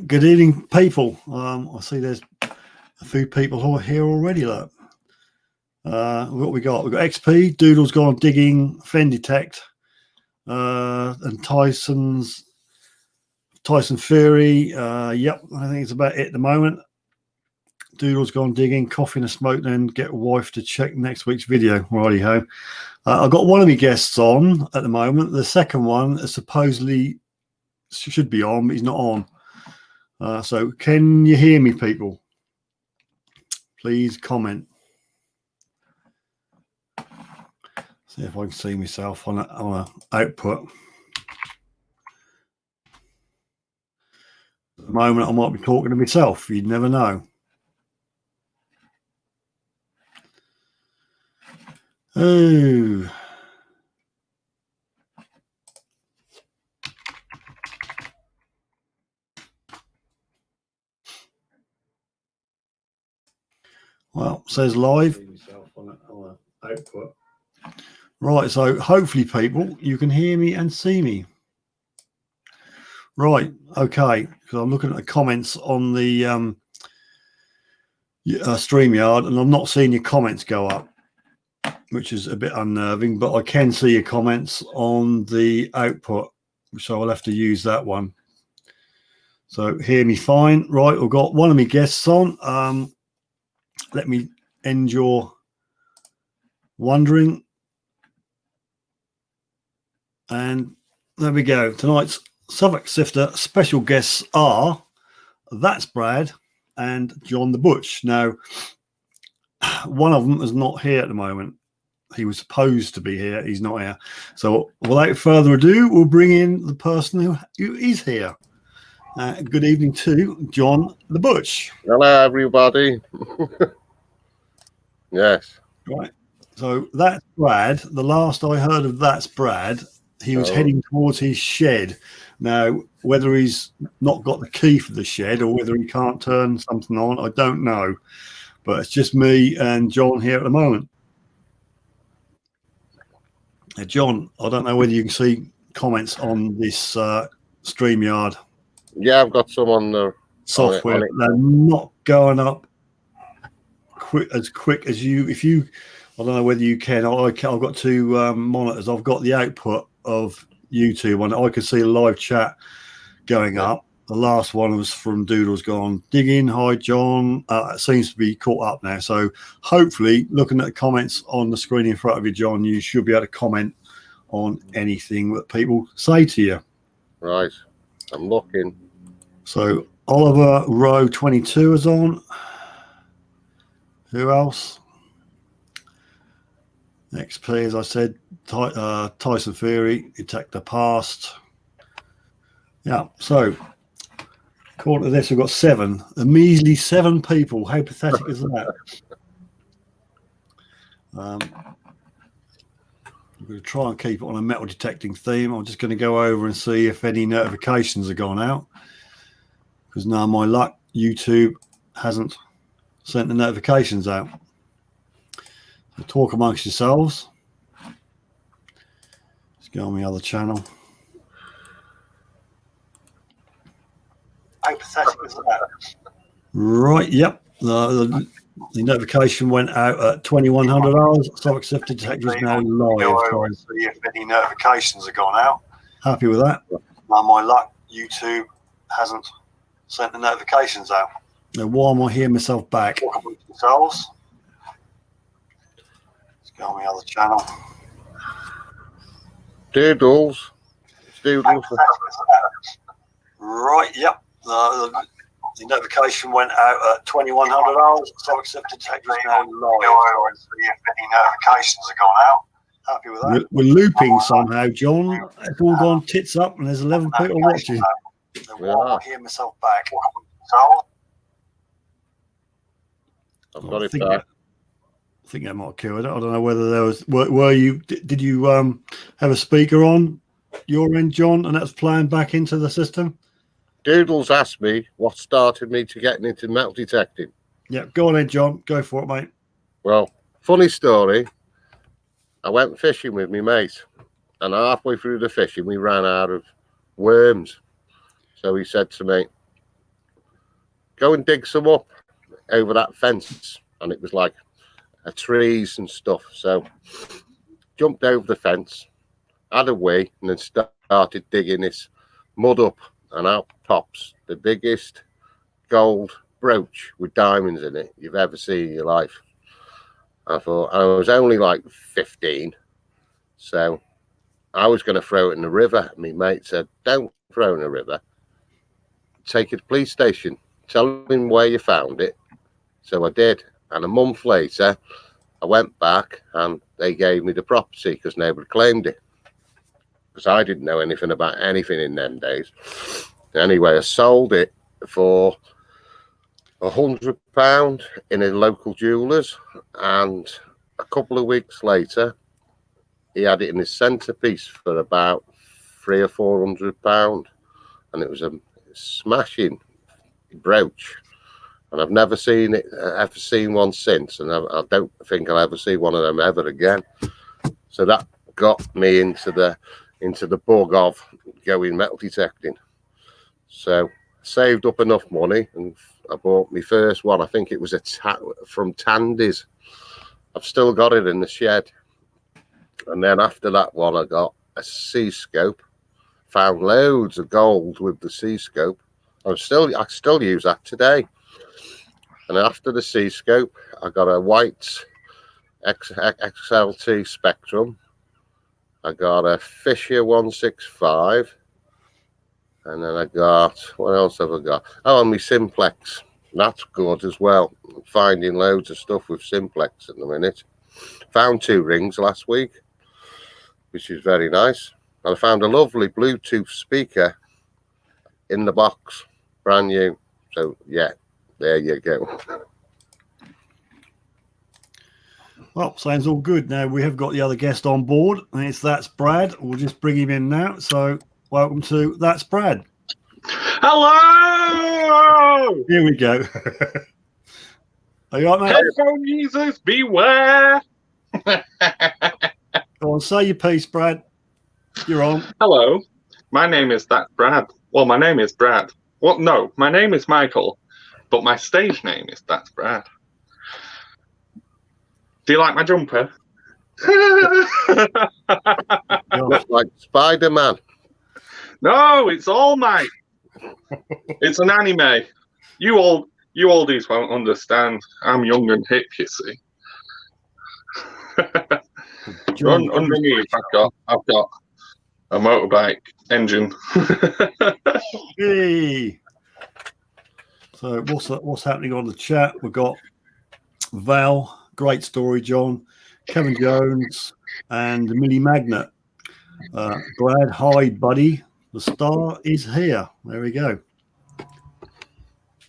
Good evening, people. I see there's a few people who are here already. Look, what we got? We've got XP, Doodle's gone digging, Fen Detect, and Tyson Fury. Yep, I think it's about it at the moment. Doodle's gone digging, coffee and a smoke, then get wife to check next week's video. Righty ho. I've got one of my guests on at the moment. The second one is supposedly should be on, but he's not on. So can you hear me, people? Please comment. See if I can see myself on a output. At the moment, I might be talking to myself. You'd never know. Oh. Well, says live. Output. Right, so hopefully, people, you can hear me and see me. Right, okay, because I'm looking at the comments on the StreamYard, and I'm not seeing your comments go up, which is a bit unnerving, but I can see your comments on the output, so I'll have to use that one. So hear me fine. Right, we've got one of my guests on. Let me end your wondering. And there we go. Tonight's Suffolk Sifter special guests are That's Brad and John the Butch. Now, one of them is not here at the moment. He was supposed to be here. He's not here. So without further ado, we'll bring in the person who is here. Good evening to John the Butch. Hello, everybody. Yes. Right. So that's Brad. The last I heard of That's Brad, he was heading towards his shed. Now, whether he's not got the key for the shed or whether he can't turn something on, I don't know. But it's just me and John here at the moment. Now, John, I don't know whether you can see comments on this StreamYard. Yeah, I've got some on the software. On it. They're not going up as quick as you. If you, I don't know whether you can. I've got two monitors. I've got the output of YouTube on it. I can see a live chat going up. The last one was from Doodle's gone digging. Hi, John. It seems to be caught up now. So hopefully, looking at the comments on the screen in front of you, John, you should be able to comment on anything that people say to you. Right. I'm looking. So Oliver Row 22 is on. Who else? XP, as I said, Tyson Fury, Detect the Past. Yeah, so according to this, we've got 7. A measly 7 people. How pathetic is that? I'm going to try and keep it on a metal detecting theme. I'm just going to go over and see if any notifications have gone out. Because now, my luck, YouTube hasn't sent the notifications out. So talk amongst yourselves. Let's go on the other channel. How pathetic is that? Right, yep. The notification went out at 2100 hours. Suffolk Sifter detector is now live. Try and see if any notifications have gone out. Happy with that? Now, my luck, YouTube hasn't sent the notifications out. Now, why am I hearing myself back? Talk amongst yourselves. Let's go on the other channel. Doodles. Right, yep. The notification went out at 2100 hours. Suffolk Sifter detector is now live. Try and see if any notifications have gone out. Happy with that? We're looping somehow, John. It's all gone tits up, and there's 11 people watching. I hear myself back. I've got it back. I think that might have killed it. I don't know whether there was. Were you? Did you have a speaker on your end, John, and that's playing back into the system? Doodles asked me what started me to getting into metal detecting. Yeah, go on then, John. Go for it, mate. Well, funny story. I went fishing with my mate, and halfway through the fishing, we ran out of worms. So he said to me, go and dig some up over that fence. And it was like trees and stuff. So jumped over the fence, had a wee, and then started digging this mud up, and out pops the biggest gold brooch with diamonds in it you've ever seen in your life. I thought, I was only like 15, so I was going to throw it in the river. My mate said, don't throw it in the river. Take it to the police station. Tell him where you found it. So I did. And a month later, I went back and they gave me the property because nobody claimed it. Because I didn't know anything about anything in them days. Anyway, I sold it for £100 in a local jeweller's, and a couple of weeks later, he had it in his centrepiece for about £300 or £400, and it was a smashing brooch. And I've never seen one since, and I don't think I'll ever see one of them ever again. So that got me into the bug of going metal detecting. So saved up enough money, and I bought my first one. I think it was from Tandy's. I've still got it in the shed. And then after that one, I got a C-scope. Found loads of gold with the C-scope. I still use that today. And after the C-scope, I got a white XLT Spectrum. I got a Fisher 165. And then I got, what else have I got? Oh, and my Simplex. That's good as well. I'm finding loads of stuff with Simplex at the minute. Found 2 rings last week, which is very nice. And I found a lovely Bluetooth speaker in the box, brand new. So, yeah, there you go. Well, sounds all good. Now we have got the other guest on board, and that's Brad. We'll just bring him in now. So, welcome to That's Brad. Hello! Here we go. Are you all right, mate? Headphone users, beware! Go on, say your piece, Brad. You're on. Hello, my name is Brad. Well, my name is Brad. Well, no, my name is Michael, but my stage name is That's Brad. Do you like my jumper? Looks like Spider-Man. No, it's All Might. It's an anime. You oldies won't understand. I'm young and hip, you see. Underneath, I've got a motorbike engine. Hey. So what's happening on the chat? We've got Val, great story, John, Kevin Jones, and Mini Magnet. Brad, hi, buddy. The star is here. There we go.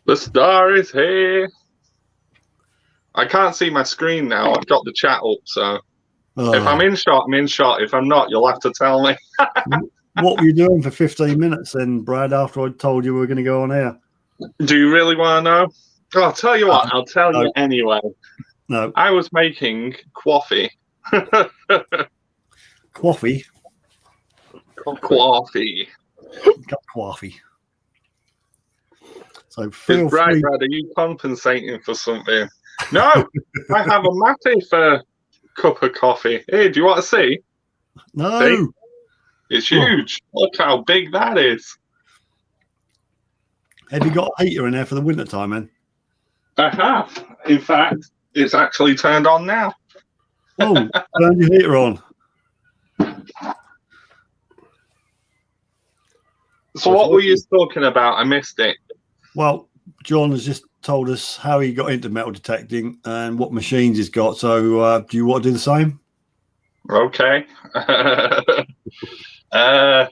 The star is here. I can't see my screen now. I've got the chat up, so if I'm in shot, I'm in shot. If I'm not, you'll have to tell me. What were you doing for 15 minutes then, Brad, after I told you we were going to go on air? Do you really want to know? Oh, I'll tell you what. I'll tell you anyway. No. I was making coffee. Coffee? Coffee. Coffee. So Brad, are you compensating for something? No, I have a massive cup of coffee. Hey, do you want to see? No. See? It's huge. Look how big that is. Have you got a heater in there for the winter time, man? I have. In fact, it's actually turned on now. Oh, turn your heater on. So what were you talking about? I missed it. Well, John has just told us how he got into metal detecting and what machines he's got. So do you want to do the same? Okay. I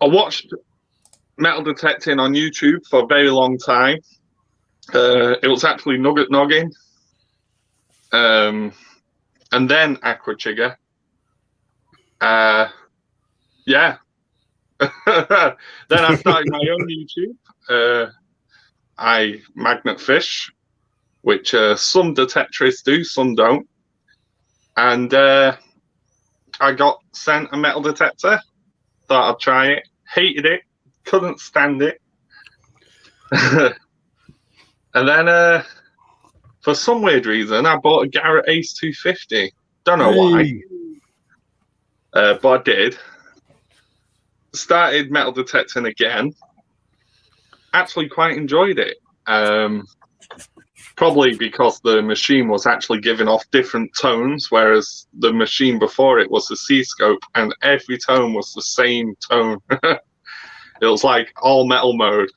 watched metal detecting on YouTube for a very long time. It was actually Nugget Noggin. And then Aqua Chigger. Yeah. Then I started my own YouTube. I magnet fish, which some detectorists do, some don't. And I got sent a metal detector. Thought I'd try it. Hated it. couldn't stand it. And then for some weird reason, I bought a Garrett Ace 250. Don't know why, but I did. Started metal detecting again. Actually quite enjoyed it. Probably because the machine was actually giving off different tones, whereas the machine before it was the C-scope, and every tone was the same tone. It was like all metal mode.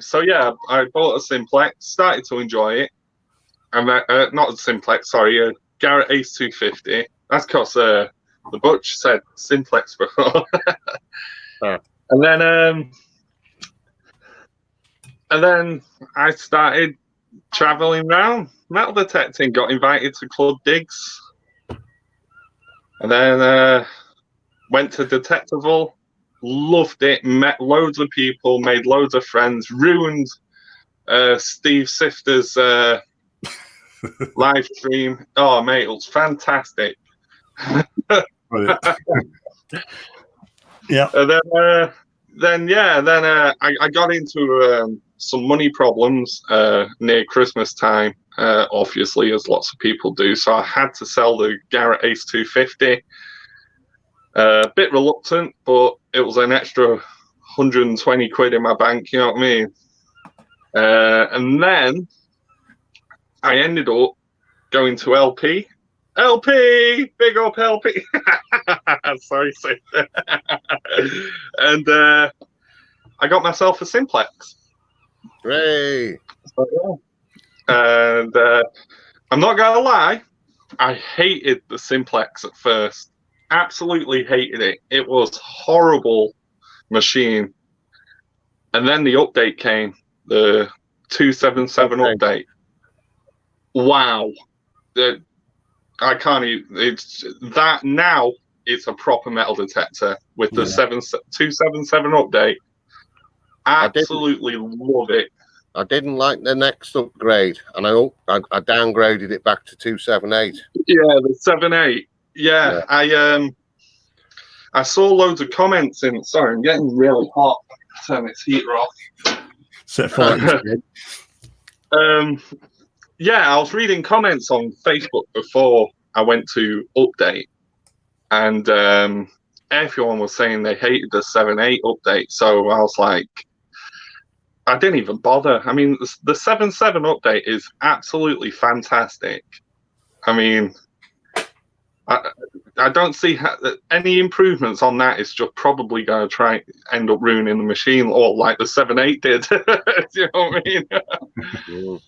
So yeah, I bought a Simplex, started to enjoy it. And not a Simplex, sorry, a Garrett Ace 250. That's because the Butch said Simplex before. And then I started traveling around metal detecting, got invited to club digs, and then went to Detectival, loved it, met loads of people, made loads of friends, ruined Steve Sifter's live stream. Oh, mate, it was fantastic. Yeah. And then I got into some money problems near Christmas time, obviously, as lots of people do. So I had to sell the Garrett Ace 250. A bit reluctant, but it was an extra 120 quid in my bank, you know what I mean? And then I ended up going to LP. LP! Big up LP! Sorry, and I got myself a Simplex. Hooray! And I'm not going to lie, I hated the Simplex at first. Absolutely hated it. It was horrible machine. And then the update came, the 277 update. Wow. I can't even, it's that now it's a proper metal detector with the 277 update. Absolutely love it. I didn't like the next upgrade, and I downgraded it back to 278. Yeah, the 7.8. Yeah, I saw loads of comments in. Sorry, I'm getting really hot. Turn this heater off. Set fire. Yeah, I was reading comments on Facebook before I went to update, and everyone was saying they hated the 7.8 update. So I was like, I didn't even bother. I mean, the 7.7 update is absolutely fantastic. I mean, I don't see any improvements on that. It's just probably going to end up ruining the machine, or like the 7.8 did. You know what I mean?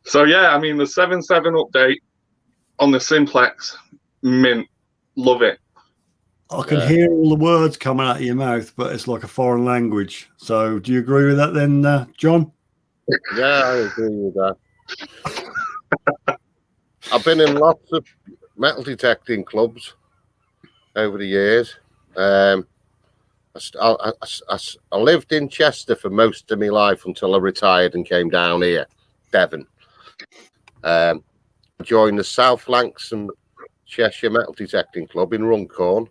So yeah, I mean, the 7.7 update on the Simplex, mint, love it. I can hear all the words coming out of your mouth, but it's like a foreign language. So do you agree with that then, John? Yeah, I agree with that. I've been in lots of metal detecting clubs over the years. I lived in Chester for most of my life until I retired and came down here, Devon. I joined the South Lancs and Cheshire Metal Detecting Club in Runcorn,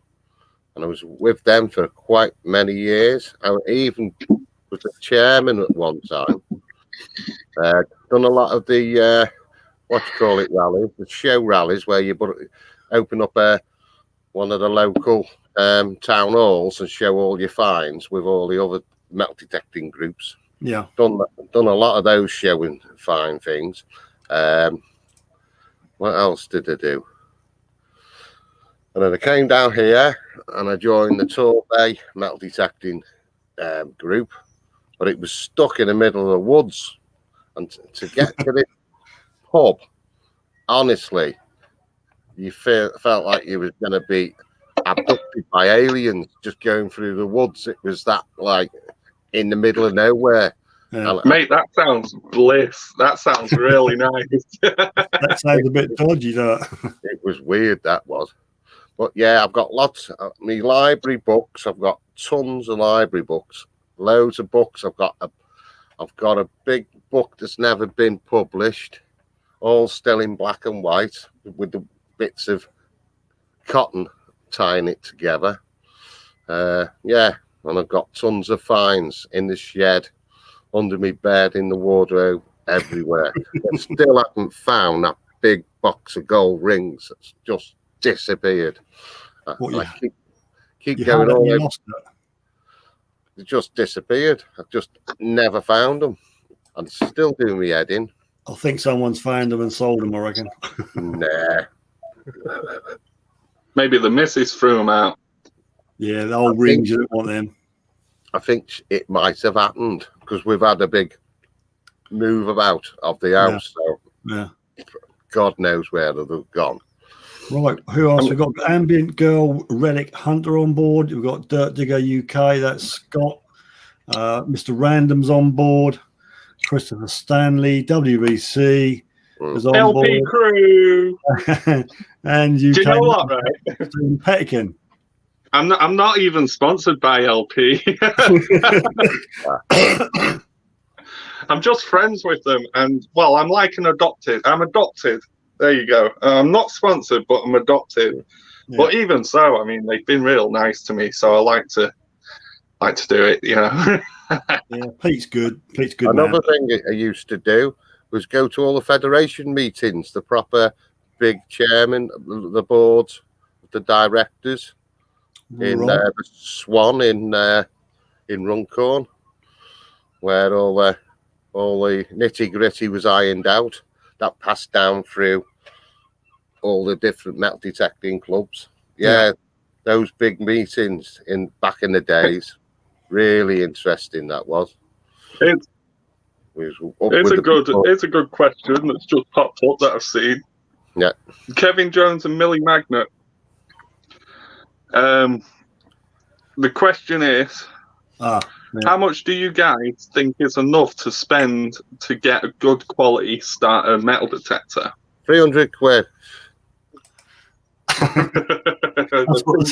and I was with them for quite many years. I even was the chairman at one time. Done a lot of the rallies, the show rallies, where you open up one of the local town halls and show all your finds with all the other metal detecting groups. Yeah, done a lot of those showing fine things. What else did I do? And then I came down here and I joined the Torbay metal detecting group, but it was stuck in the middle of the woods. And to get to this pub, honestly, you felt like you was going to be abducted by aliens just going through the woods. It was that, like, in the middle of nowhere. yeah. Mate, that sounds bliss. That sounds really nice. That sounds a bit dodgy, doesn't it? It was weird, that was. But yeah, I've got lots of my library books. I've got tons of library books, loads of books. I've got a big book that's never been published, all still in black and white with the bits of cotton tying it together. Yeah, and I've got tons of finds in the shed, under my bed, in the wardrobe, everywhere. I still haven't found that big box of gold rings that's just disappeared. I keep going all over. It just disappeared. I've just never found them. I'm still doing my head in. I think someone's found them and sold them, I reckon. Nah. Maybe the missus threw them out. Yeah, the old rings, you don't want them. I think it might have happened because we've had a big move about of the house. Yeah. So God knows where they've gone. Right, who else? We've got Ambient Girl Relic Hunter on board. We've got Dirt Digger UK, that's Scott. Mr. Random's on board. Christopher Stanley, WBC is on LP board. Crew. And you Do you know what, right? Patchion. I'm not even sponsored by LP. I'm just friends with them, and well, I'm like an adopted. I'm adopted. There you go. I'm not sponsored, but I'm adopted. Yeah. But even so, I mean, they've been real nice to me, so I like to do it. You know. Yeah, Pete's good. Pete's good. Another thing I used to do was go to all the federation meetings, the proper big chairman, the boards, the directors in the Swan in Runcorn, where all the nitty gritty was ironed out. That passed down through all the different metal detecting clubs. Yeah, those big meetings back in the days, really interesting. That was. It's a good question that's just popped up that I've seen. Yeah. Kevin Jones and Millie Magnet. The question is, how much do you guys think is enough to spend to get a good quality starter metal detector? 300 quid. That's what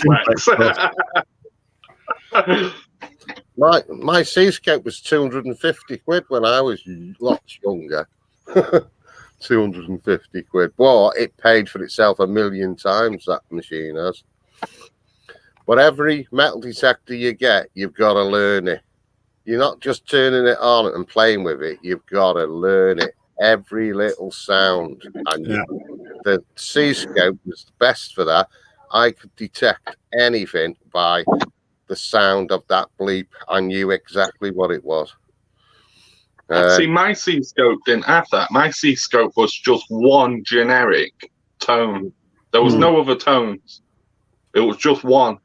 My C-scope was 250 quid when I was lots younger. 250 quid. But it paid for itself a million times, that machine has. But every metal detector you get, you've got to learn it. You're not just turning it on and playing with it. You've got to learn it. Every little sound. And the C-scope was the best for that. I could detect anything by the sound of that bleep. I knew exactly what it was. See, my C-scope didn't have that. My C-scope was just one generic tone. There was no other tones. It was just one.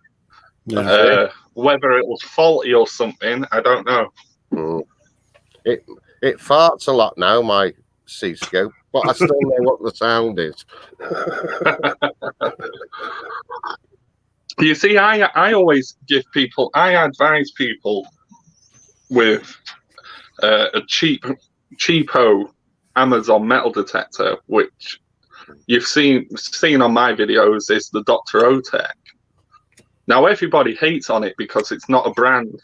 Yeah. Whether it was faulty or something, I don't know. It farts a lot now, my C-scope, but I still know what the sound is. You see, I always I advise people with a cheapo Amazon metal detector, which you've seen on my videos, is the Dr. Otech. Now, everybody hates on it because it's not a brand.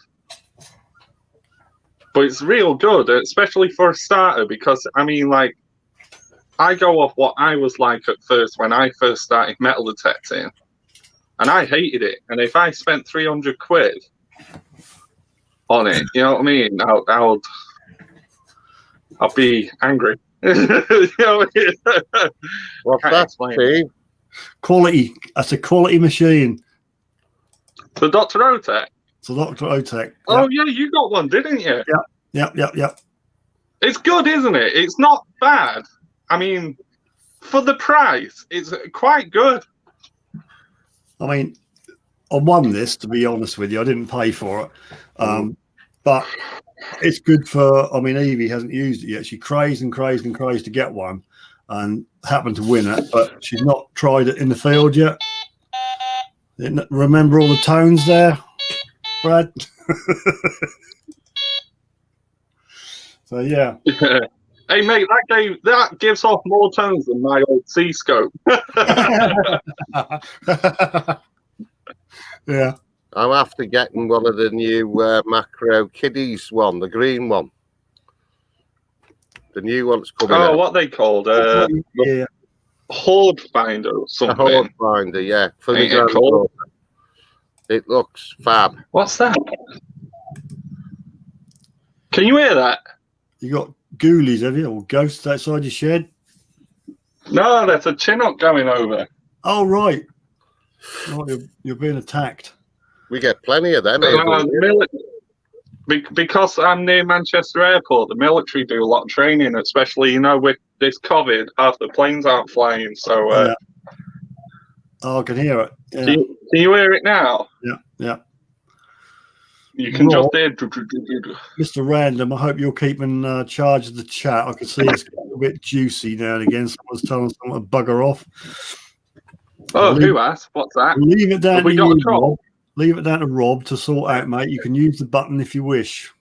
But it's real good, especially for a starter, because, I mean, like, I go off what I was like at first when I first started metal detecting, and I hated it. And if I spent 300 quid on it, you know what I mean? I'll be angry. You know what I mean? What's that, Steve? Quality. That's a quality machine. The Dr. Otech. So Dr. Otech. Oh, yeah, you got one, didn't you? Yep. It's good, isn't it? It's not bad. I mean, for the price, it's quite good. I mean, I won this, to be honest with you. I didn't pay for it. But it's good for, I mean, Evie hasn't used it yet. She crazed to get one and happened to win it, but she's not tried it in the field yet. Remember all the tones there, Brad? So yeah. Hey mate, that gives off more tones than my old C-scope. Yeah. I'm after getting one of the new Macro Kiddies one, the green one. The new one's coming out. Oh, what they called? Horde Finder or something. A Horde Finder, yeah. For the It looks fab. What's that? Can you hear that? You got ghoulies, have you? Or ghosts outside your shed? No, there's a Chinook going over. Oh, right. Oh, you're being attacked. We get plenty of them. Because I'm near Manchester Airport, the military do a lot of training, especially, with this COVID, half the planes aren't flying. So, Yeah. Oh, I can hear it. Yeah. Can you hear it now? Yeah. You can just hear. Mr. Random, I hope you're keeping charge of the chat. I can see it's a bit juicy now and again. Someone's telling someone to bugger off. Oh, who asked? What's that? Leave it down to got a you, troll? Rob. Leave it down to Rob to sort out, mate. You can use the button if you wish.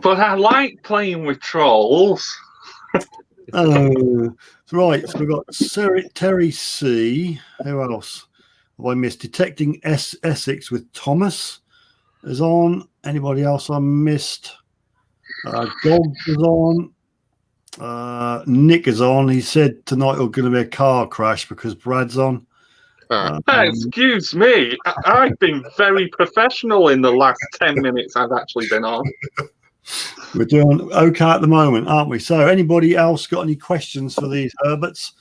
But I like playing with trolls. Right. So we've got Terry C. Who else have I missed? Detecting Essex with Thomas is on. Anybody else I missed? Gold is on. Nick is on. He said tonight we're going to be a car crash because Brad's on. Excuse me. I've been very professional in the last 10 minutes I've actually been on. We're doing okay at the moment, aren't we? So anybody else got any questions for these Herberts?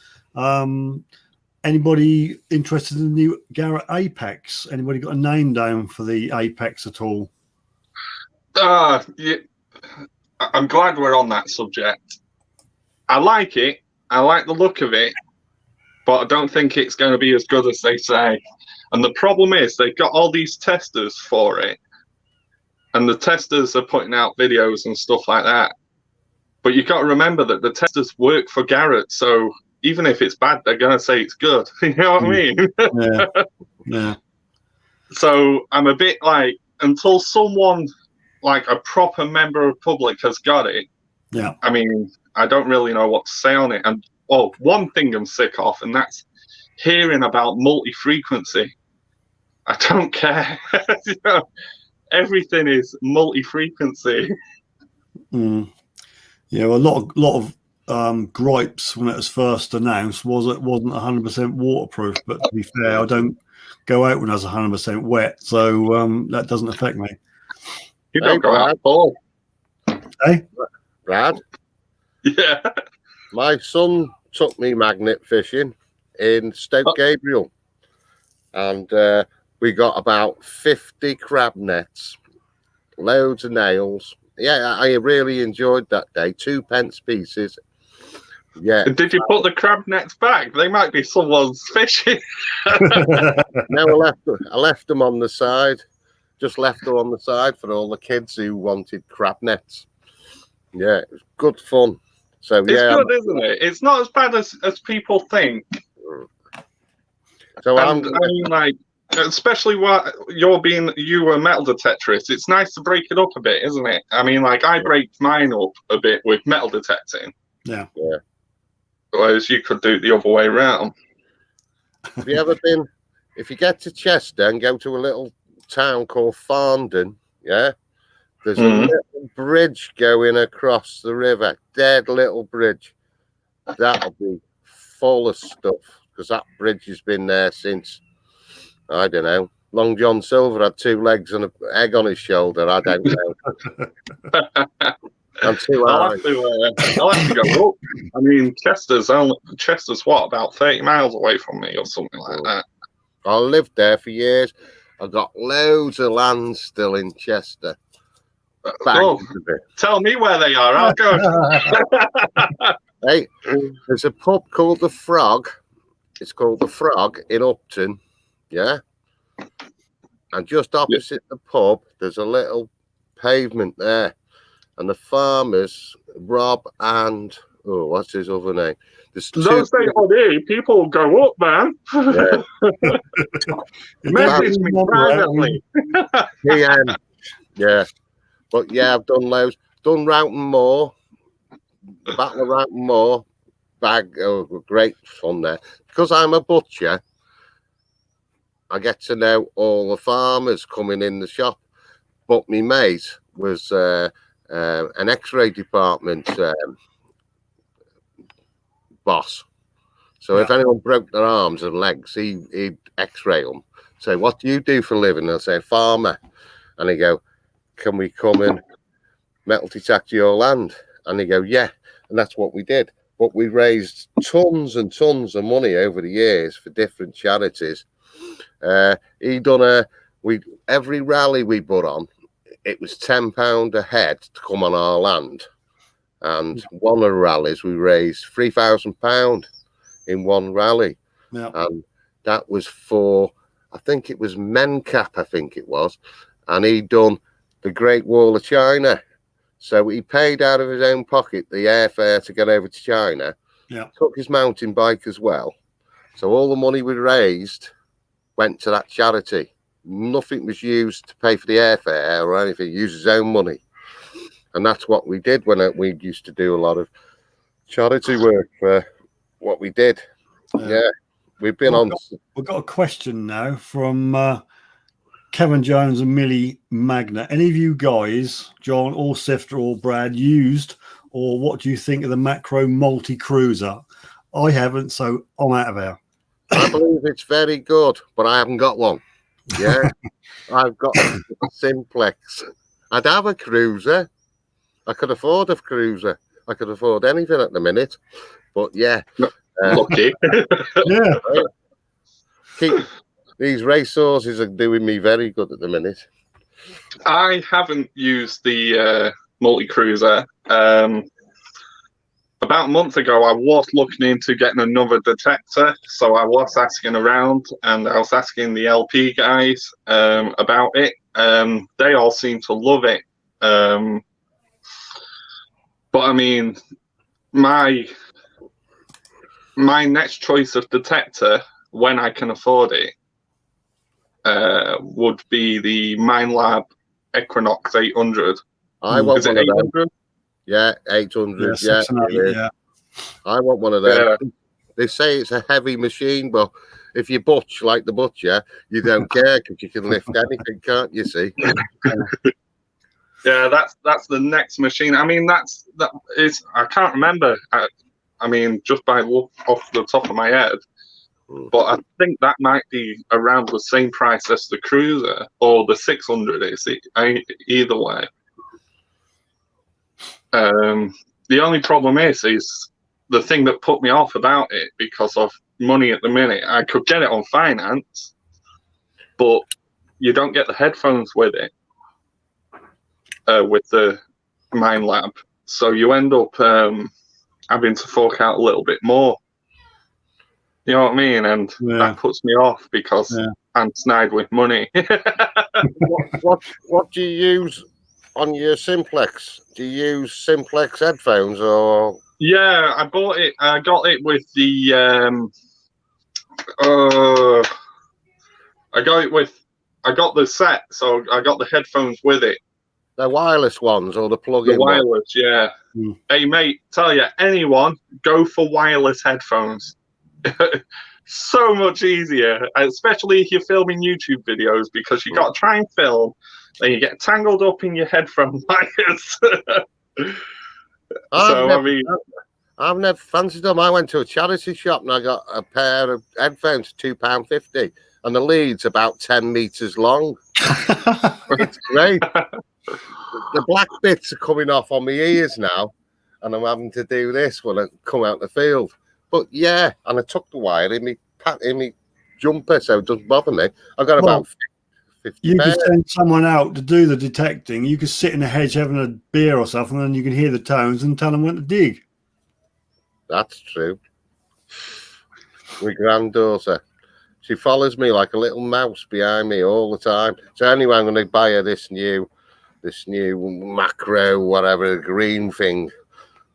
Anybody interested in the new Garrett Apex? Anybody got a name down for the Apex at all? Yeah. I'm glad we're on that subject. I like it. I like the look of it. But I don't think it's going to be as good as they say. And the problem is they've got all these testers for it. And the testers are putting out videos and stuff like that. But you've got to remember that the testers work for Garrett. So even if it's bad, they're going to say it's good. You know what I mean? Yeah. So I'm a bit like, until someone like a proper member of the public has got it, yeah. I mean, I don't really know what to say on it. And one thing I'm sick of, and that's hearing about multi-frequency. I don't care. Everything is multi-frequency. Yeah, well, a lot of gripes when it was first announced was it wasn't 100% waterproof. But to be fair, I don't go out when I was 100% wet, so that doesn't affect me. You don't go out, Paul. Hey, Brad. Yeah. My son took me magnet fishing in Stoke Gabriel, and we got about 50 crab nets, loads of nails. Yeah, I really enjoyed that day. 2p pieces. Yeah. Did you put the crab nets back? They might be someone's fishing. No, I left them on the side. Just left them on the side for all the kids who wanted crab nets. Yeah, it was good fun. So it's good, isn't it? It's not as bad as people think. So I mean, like, especially what you were a metal detectorist. It's nice to break it up a bit, isn't it? I mean, like, I break mine up a bit with metal detecting. Yeah. Whereas you could do it the other way around. Have you ever been? If you get to Chester and go to a little town called Farndon, yeah, there's a little bridge going across the river. Dead little bridge. That'll be full of stuff because that bridge has been there since, I don't know. Long John Silver had 2 legs and an egg on his shoulder. I don't know. I'm too high. I'll have to go up. I mean, Chester's what, about 30 miles away from me or something like that. I lived there for years. I've got loads of land still in Chester. Tell me where they are. I'll go. Hey, there's a pub called The Frog. It's called The Frog in Upton. Yeah. And just opposite the pub, there's a little pavement there. And the farmers, Rob and what's his other name? Don't say honey, people go up, man. Yeah. Message me privately. Yeah. But yeah, I've done loads. Done Roughton Moor, the Battle of Roughton Moor. Great fun there. Because I'm a butcher, I get to know all the farmers coming in the shop. But my mate was an X-ray department boss. So if anyone broke their arms and legs, he'd x-ray them. Say, what do you do for a living? They'll say, farmer. And he go, can we come and metal detect your land? And they go, yeah. And that's what we did. But we raised tons and tons of money over the years for different charities. Every rally we put on, it was £10 a head to come on our land. And one of the rallies, we raised £3,000 in one rally. Yeah. And that was for, I think it was Mencap, I think it was. And he'd done the Great Wall of China. So he paid out of his own pocket the airfare to get over to China. Yeah. Took his mountain bike as well. So all the money we raised went to that charity. Nothing was used to pay for the airfare or anything. He used his own money. And that's what we did when we used to do a lot of charity work for what we did. Yeah. We've been We've got a question now from Kevin Jones and Millie Magna. Any of you guys, John or Sifter or Brad, used, or what do you think of the Macro multi-cruiser? I haven't, so I'm out of here. I believe it's very good, but I haven't got one. Yeah. I've got a Simplex. I'd have a cruiser. I could afford a cruiser. I could afford anything at the minute. But yeah. Lucky. Yeah. These race horses are doing me very good at the minute. I haven't used the multi-cruiser. About a month ago, I was looking into getting another detector. So I was asking around, and I was asking the LP guys about it. They all seem to love it. But I mean, my next choice of detector, when I can afford it, would be the Minelab Equinox 800. I want one of 800? them. Yeah, 800. Yeah, yeah. I want one of them. Yeah. They say it's a heavy machine, but if you butch like the Butcher, you don't care because you can lift anything, can't you? See? Yeah, that's the next machine. I mean, that is. I can't remember. I mean, just by look off the top of my head. But I think that might be around the same price as the Cruiser or the 600 is. Either way. The only problem is the thing that put me off about it because of money at the minute. I could get it on finance, but you don't get the headphones with it, with the Minelab. So you end up having to fork out a little bit more. You know what I mean? And that puts me off because I'm snide with money. What do you use on your Simplex? Do you use Simplex headphones or? Yeah, I bought it. I got it with the. I got the set, so I got the headphones with it. The wireless ones or the plug-in? The wireless, yeah. Hey, mate, tell you, anyone, go for wireless headphones. So much easier, especially if you're filming YouTube videos, because you got to try and film, then you get tangled up in your headphone wires. I've never fancied them. I went to a charity shop and I got a pair of headphones, £2.50, and the lead's about 10 meters long. It's great. The black bits are coming off on my ears now, and I'm having to do this when I come out the field. But yeah, and I took the wire in me jumper, so it doesn't bother me. I've got about 50 You pairs. could send someone out to do the detecting. You could sit in a hedge having a beer or something, and you can hear the tones and tell them when to dig. That's true. My granddaughter, she follows me like a little mouse behind me all the time. So anyway, I'm going to buy her this new macro, whatever, green thing.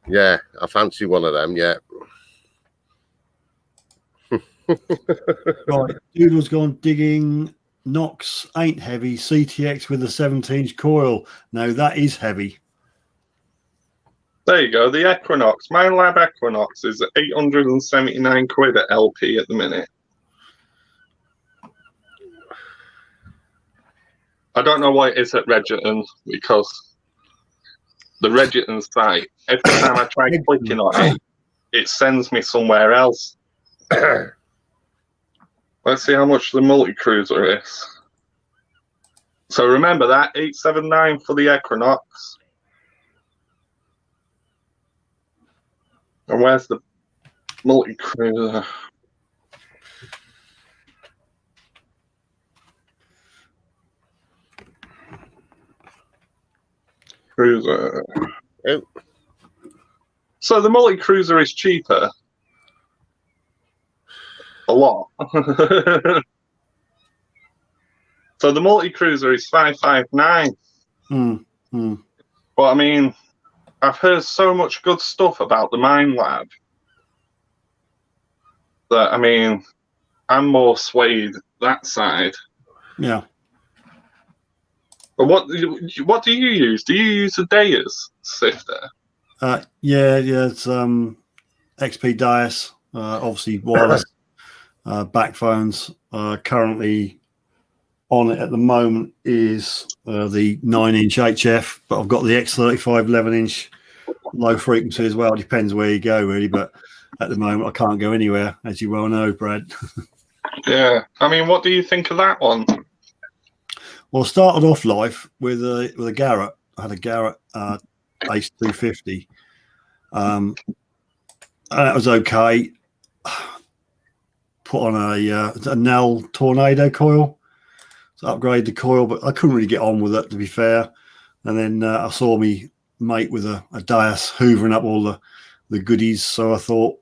Yeah, I fancy one of them. Yeah. Right, Doodle's gone digging. Knox ain't heavy. CTX with a 17-inch coil. No, that is heavy. There you go. The Equinox, Minelab Equinox, is 879 quid at LP at the minute. I don't know why it is at Regiton, because the Regiton site, every time I try clicking on it, it sends me somewhere else. Let's see how much the multi-cruiser is. So remember that, 879 for the Equinox. And where's the multi-cruiser? Cruiser. Oh. So the multi-cruiser is cheaper. A lot. So the multi-cruiser is 559. But I mean, I've heard so much good stuff about the Mine Lab that, I mean, I'm more swayed that side. Yeah. But what do you use? Do you use a Deus Sifter? Yeah, it's XP Deus, obviously wireless backphones. Currently on it at the moment is the 9-inch HF, but I've got the X35 11-inch low frequency as well. It depends where you go, really, but at the moment I can't go anywhere, as you well know, Brad. Yeah, I mean, what do you think of that one? Well, I started off life with a Garrett. I had a Garrett Ace 250. And that was okay. Put on a Nell Tornado coil to upgrade the coil, but I couldn't really get on with it, to be fair. And then I saw me mate with a Deus hoovering up all the goodies, so I thought,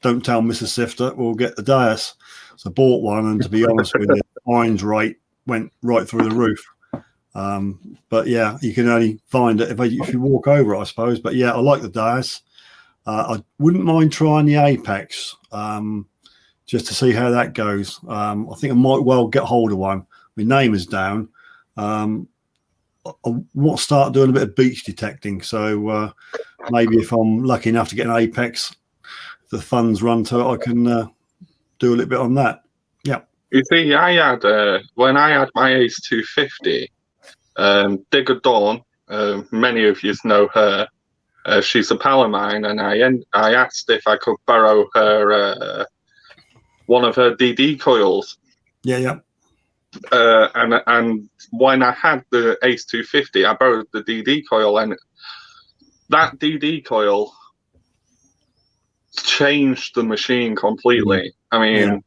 don't tell Mrs. Sifter, we'll get the Deus. So I bought one, and to be honest with you, the fines rate went right through the roof. But yeah, you can only find it if you walk over it, I suppose. But yeah, I like the Deus. I wouldn't mind trying the Apex just to see how that goes. I think I might well get hold of one. My name is down. I want to start doing a bit of beach detecting. So maybe if I'm lucky enough to get an Apex, if the funds run to it, I can do a little bit on that. Yeah. You see, I had when I had my Ace 250, Digger Dawn. Many of you know her. She's a pal of mine, and I asked if I could borrow her one of her DD coils. Yeah. And when I had the Ace 250, I borrowed the DD coil, and that DD coil changed the machine completely. I mean,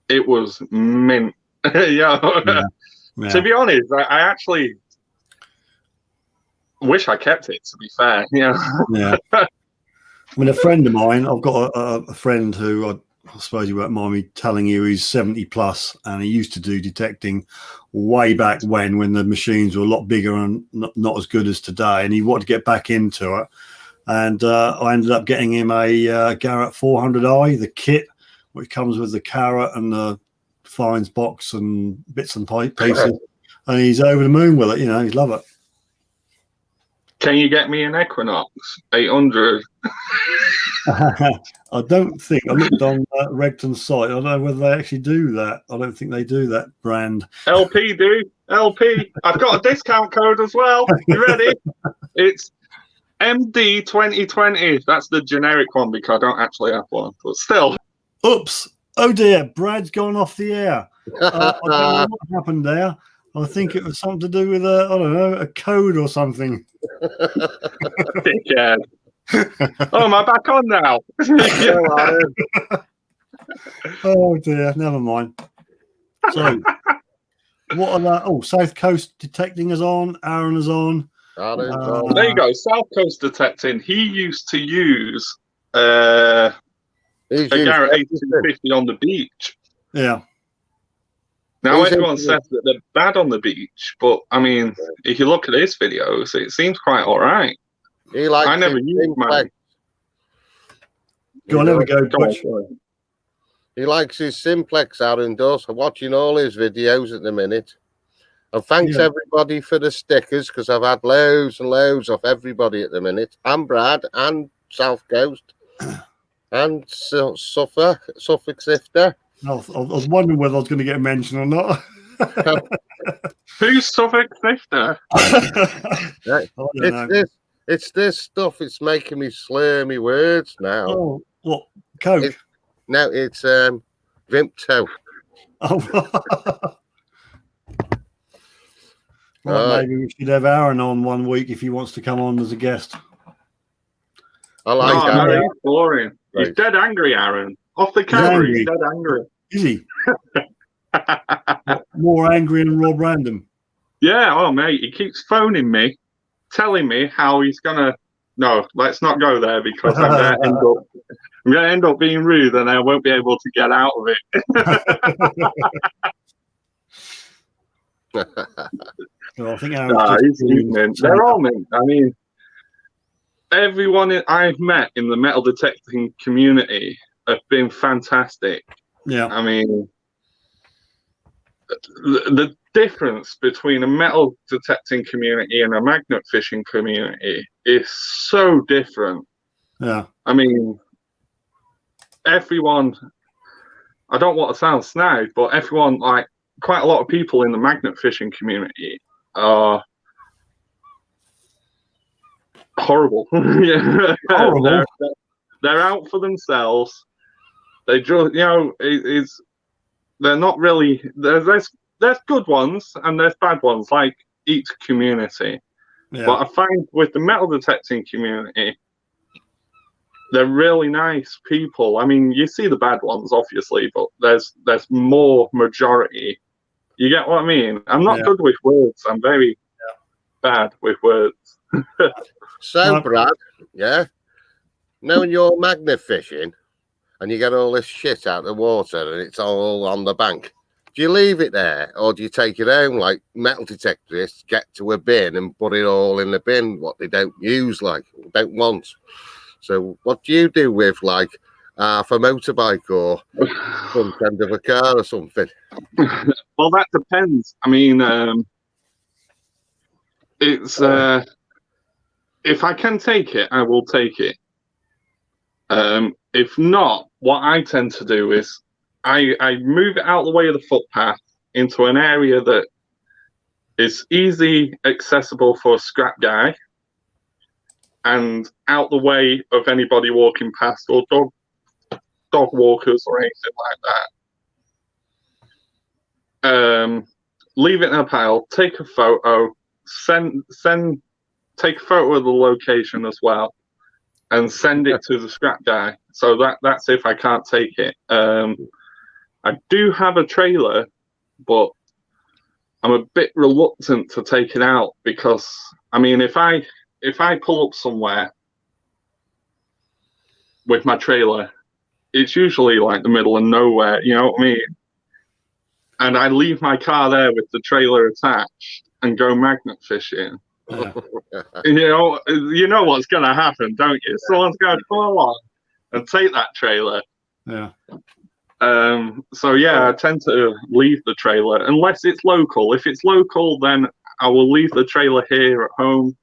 it was mint. Yeah. To be honest, I actually wish I kept it, to be fair. Yeah. I mean, a friend of mine, I've got a friend who I suppose you won't mind me telling you, he's 70 plus, and he used to do detecting way back when the machines were a lot bigger and not as good as today, and he wanted to get back into it. And I ended up getting him a Garrett 400i, the kit, which comes with the carrot and the fines box and bits and pieces, and he's over the moon with it. You know, he's love it. Can you get me an Equinox 800? I don't think. I looked on Regton's site. I don't know whether they actually do that. I don't think they do that brand. LP, dude. LP. I've got a discount code as well. You ready? It's MD 2020. That's the generic one because I don't actually have one. But still. Oops. Oh dear. Brad's gone off the air. I don't know what happened there. I think it was something to do with I don't know, a code or something. Dickhead. Oh, am I back on now? Oh dear, never mind. So, what are that? Oh, South Coast Detecting is on. Aaron is on. There you go. South Coast Detecting. He used to use a Garrett 8250 on the beach. Yeah. Now everyone says that they're bad on the beach, but I mean, if you look at his videos, it seems quite all right. I never used mine. Go on, there we go, Butch. He likes his simplex, Aaron does. I'm watching all his videos at the minute. And thanks everybody for the stickers, because I've had loads and loads of everybody at the minute. And Brad, and South Coast, and Suffolk Sifter. I was wondering whether I was going to get a mention or not. Who's Suffolk Sifter? It's this stuff. It's making me slur me words now. Oh, what? Coke? No, it's Vimto. Oh. Well, maybe we should have Aaron on one week if he wants to come on as a guest. I like Oh, no, Aaron. he's boring. He's dead angry, Aaron. Off the camera, he's dead angry. Is he? More angry than Rob Random. Yeah, oh, mate, he keeps phoning me, telling me how he's going to... No, let's not go there because I'm going to end up being rude and I won't be able to get out of it. Well, I think he's mint. They're all mint. I mean, everyone I've met in the metal detecting community have been fantastic. Yeah. I mean, the difference between a metal detecting community and a magnet fishing community is so different. Yeah. I mean, everyone, I don't want to sound snide, but everyone, like quite a lot of people in the magnet fishing community are horrible. Yeah. Horrible. They're out for themselves. They just, they're not really. There's good ones and there's bad ones, like each community. Yeah. But I find with the metal detecting community, they're really nice people. I mean, you see the bad ones, obviously, but there's more majority. You get what I mean? I'm not good with words. I'm very bad with words. So, Brad, knowing you're magnet fishing and you get all this shit out of the water and it's all on the bank, do you leave it there or do you take it home like metal detectorists get to a bin and put it all in the bin, what they don't use, don't want? So what do you do with like half a motorbike or front end of a car or something? Well, that depends. I mean, it's if I can take it, I will take it. If not, what I tend to do is I move it out of the way of the footpath into an area that is easy accessible for a scrap guy and out the way of anybody walking past or dog walkers or anything like that. Leave it in a pile, take a photo, take a photo of the location as well, and send it to the scrap guy. So that's if I can't take it. I do have a trailer, but I'm a bit reluctant to take it out because, I mean, if I pull up somewhere with my trailer, it's usually like the middle of nowhere, you know what I mean? And I leave my car there with the trailer attached and go magnet fishing. Yeah. You know what's going to happen, don't you? Someone's going to come along and take that trailer. Yeah. So yeah, I tend to leave the trailer unless it's local. If it's local, then I will leave the trailer here at home,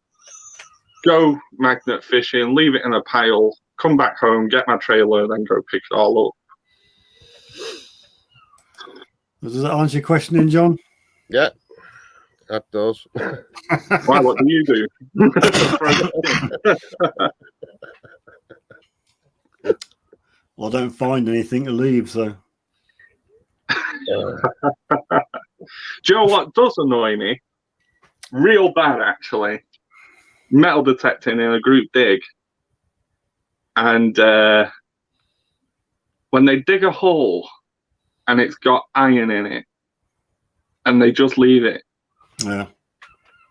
go magnet fishing, leave it in a pile, come back home, get my trailer, then go pick it all up. Does that answer your question, then, John? Yeah, that does. Why? What do you do? Well, I don't find anything to leave, so. Do you know what does annoy me? Real bad, actually. Metal detecting in a group dig. And when they dig a hole and it's got iron in it, and they just leave it. Yeah.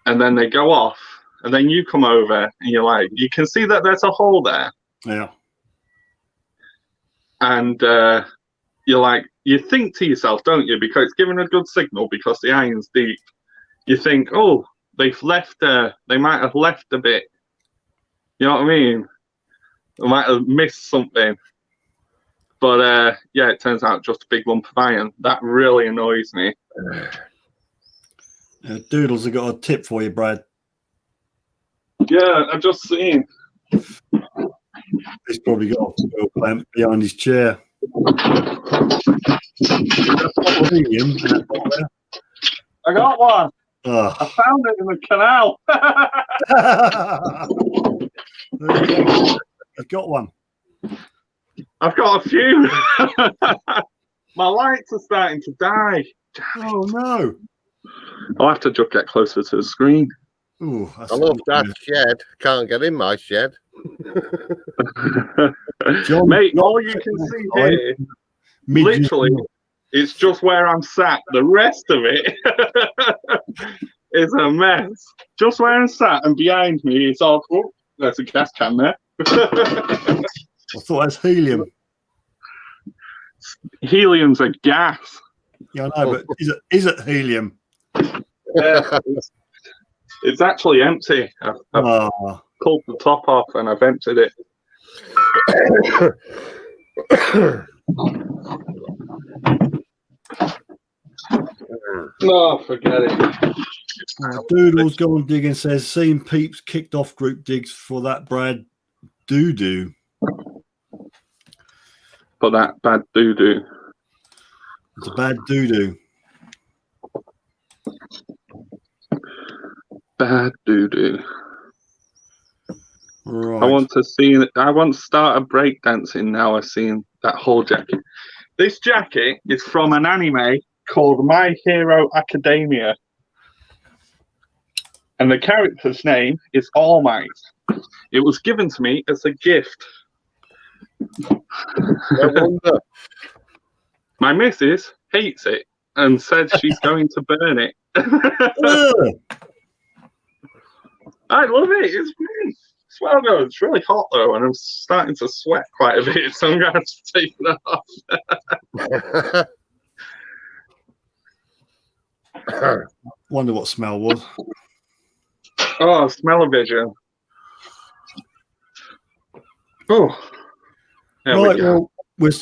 And then they go off, and then you come over, and you're like, you can see that there's a hole there. Yeah. And you're like, you think to yourself, don't you? Because it's giving a good signal because the iron's deep. You think, oh, they might have left a bit. You know what I mean? They might have missed something. But yeah, it turns out just a big lump of iron. That really annoys me. Doodles have got a tip for you, Brad. Yeah, I've just seen. He's probably got a little plant behind his chair. I got one. Oh. I found it in the canal. I've got one. I've got a few. My lights are starting to die. Oh no! I'll have to just get closer to the screen. Ooh, I love that shed. Can't get in my shed. John, Mate, all you can see here, literally, it's just where I'm sat. The rest of it is a mess. Just where I'm sat, and behind me, it's all. Oh, there's a gas can there. I thought that's helium. Helium's a gas. Yeah, I know, but is it helium? Yeah, it's actually empty. I've pulled the top off and I've emptied it. No, forget it. Doodle's gone digging, says, seen Peeps kicked off group digs for that Brad doo-doo. For that bad doo-doo. It's a bad doo-doo. Bad doo-doo. Right. I want to start a breakdancing now I've seen that whole jacket. This jacket is from an anime called My Hero Academia. And the character's name is All Might. It was given to me as a gift. No wonder. My missus hates it and said she's going to burn it. I love it. It's great. Well, no, it's really hot though, and I'm starting to sweat quite a bit, so I'm going to have to take it off. Wonder what smell was. Oh, smell-o-vision. Oh. There Right, we go. well, we're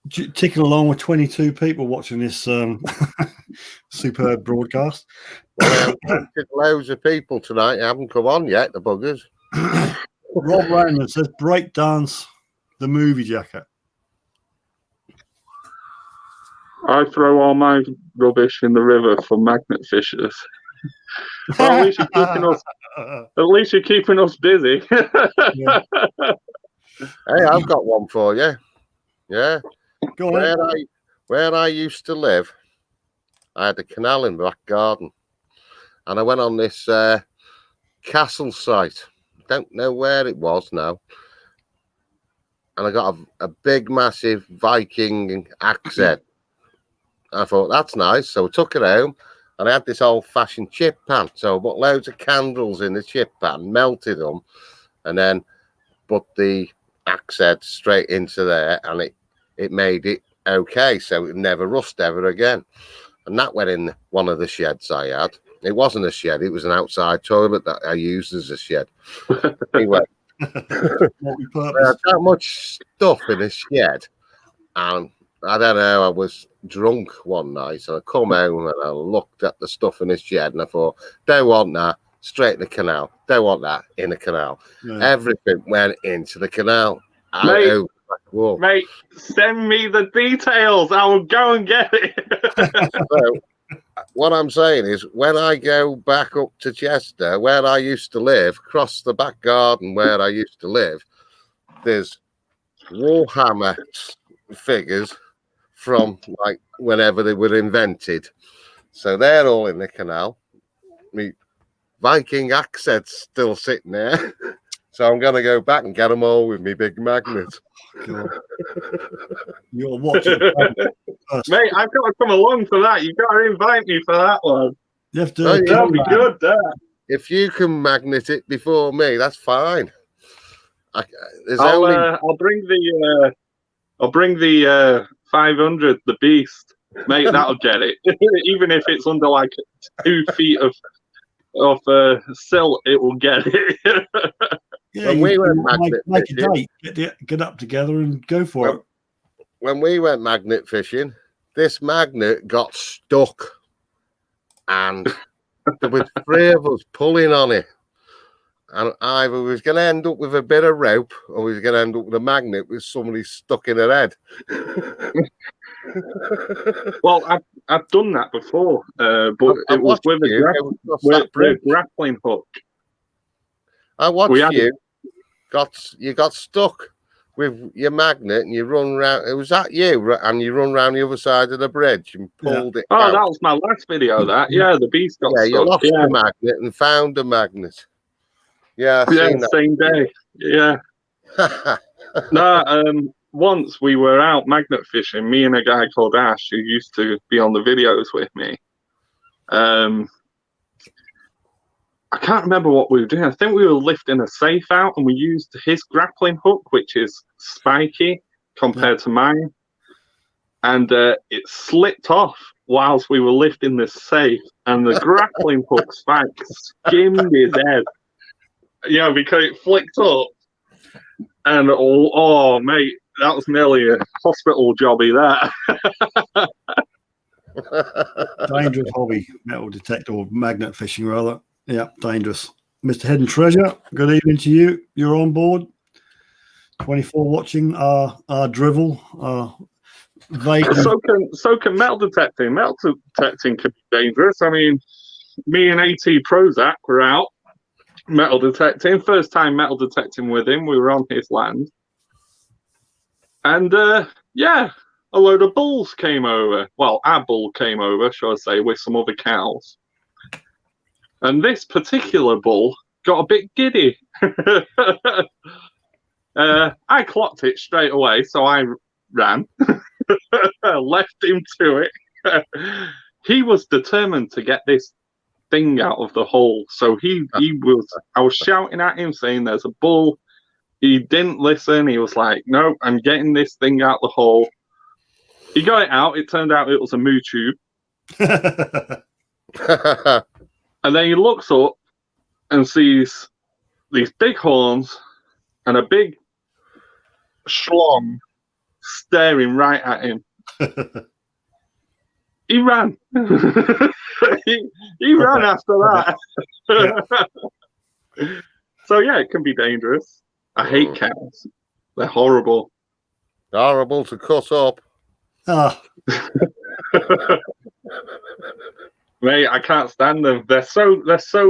ticking along with 22 people watching this superb broadcast. Well, loads of people tonight haven't come on yet, the buggers. Rob Randall says, breakdance the movie jacket. I throw all my rubbish in the river for magnet fishers. Well, at least you're keeping us busy. Yeah. Hey, I've got one for you. Yeah. Go on. Where I used to live, I had a canal in the back garden. And I went on this castle site. Don't know where it was now. And I got a big, massive Viking axe head. I thought, that's nice. So I took it home. And I had this old-fashioned chip pan. So I put loads of candles in the chip pan, melted them, and then put the axe head straight into there, and it made it okay. So it never rust ever again. And that went in one of the sheds I had. It wasn't a shed. It was an outside toilet that I used as a shed. Anyway, I had that much stuff in a shed, and I don't know, I was drunk one night, and I come home and I looked at the stuff in the shed, and I thought, don't want that, straight in the canal. Don't want that, in the canal. Yeah. Everything went into the canal. Mate, send me the details. I will go and get it. So, what I'm saying is, when I go back up to Chester, where I used to live, across the back garden where I used to live, there's Warhammer figures from like whenever they were invented. So they're all in the canal. Me Viking axe head's still sitting there. So I'm going to go back and get them all with me big magnet. You're watching. Mate, I've got to come along for that. You've got to invite me for that one. You have to. That'll be good, that. If you can magnet it before me, that's fine. I'll bring the 500, the beast. Mate, that'll get it. Even if it's under like 2 feet of silt, it will get it. Yeah, when we went magnet fishing, a date, get up together and go for it. When we went magnet fishing, this magnet got stuck, and there was 3 of us pulling on it. And either we was going to end up with a bit of rope, or we was going to end up with a magnet with somebody stuck in her head. Well, I've done that before, but it was with a grappling hook. I watched you. You got stuck. with your magnet, and you run round. It was that you, and you run round the other side of the bridge and pulled it Oh, out. that was my last video. That the beast got Yeah, stuck. you lost Yeah, the magnet and found the magnet. Yeah, I've seen that. same day. Yeah. No, once we were out magnet fishing, me and a guy called Ash, who used to be on the videos with me. I can't remember what we were doing. I think we were lifting a safe out, and we used his grappling hook, which is spiky compared to mine. And it slipped off whilst we were lifting this safe, and the grappling hook spike skimmed his head. Yeah, because it flicked up. And oh, mate, that was nearly a hospital jobby, that. Dangerous hobby, metal detector, or magnet fishing, rather. Yeah, dangerous. Mr. Head and Treasure, good evening to you. You're on board. 24 watching our drivel. So can metal detecting. Metal detecting can be dangerous. I mean, me and AT Prozac were out metal detecting. First time metal detecting with him. We were on his land. And, a load of bulls came over. Well, our bull came over, shall I say, with some other cows. And this particular bull got a bit giddy. I clocked it straight away, so I ran. Left him to it. He was determined to get this thing out of the hole. So I was shouting at him saying there's a bull. He didn't listen. He was like, no, I'm getting this thing out the hole. He got it out. It turned out it was a moo tube. And then he looks up and sees these big horns and a big schlong staring right at him. He ran. he ran after that. So, yeah, it can be dangerous. I hate cows. They're horrible. They're horrible to cut up. Ah. Mate, I can't stand them. They're so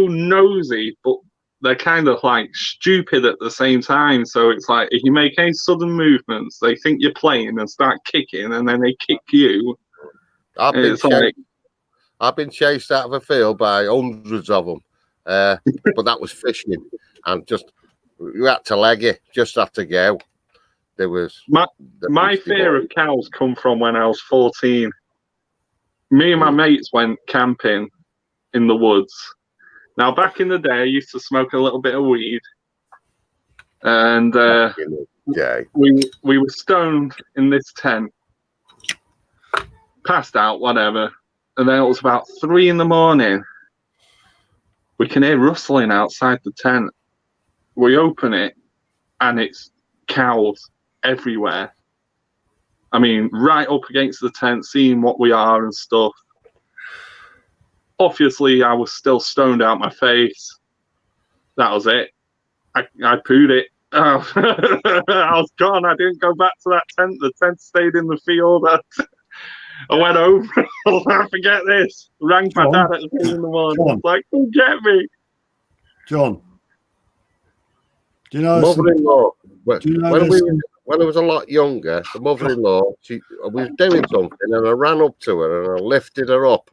nosy, but they're kind of like stupid at the same time. So it's like if you make any sudden movements, they think you're playing and start kicking, and then they kick you. I've been chased out of a field by hundreds of them, but that was fishing, and you had to leg it. Just had to go. There was my fear of cows come from when I was 14. Me and my mates went camping in the woods. Now, back in the day, I used to smoke a little bit of weed, and we were stoned in this tent, passed out, whatever, and then it was about 3 a.m. We can hear rustling outside the tent. We open it, and it's cows everywhere. I mean, right up against the tent, seeing what we are and stuff. Obviously, I was still stoned out my face. That was it. I pooed it. I was gone. I didn't go back to that tent. The tent stayed in the field. I went home. I forget this. Rang my dad at 3 a.m. Like, come get me. John, do you know mother-in-law? When I was a lot younger, the mother-in-law, she was doing something, and I ran up to her and I lifted her up,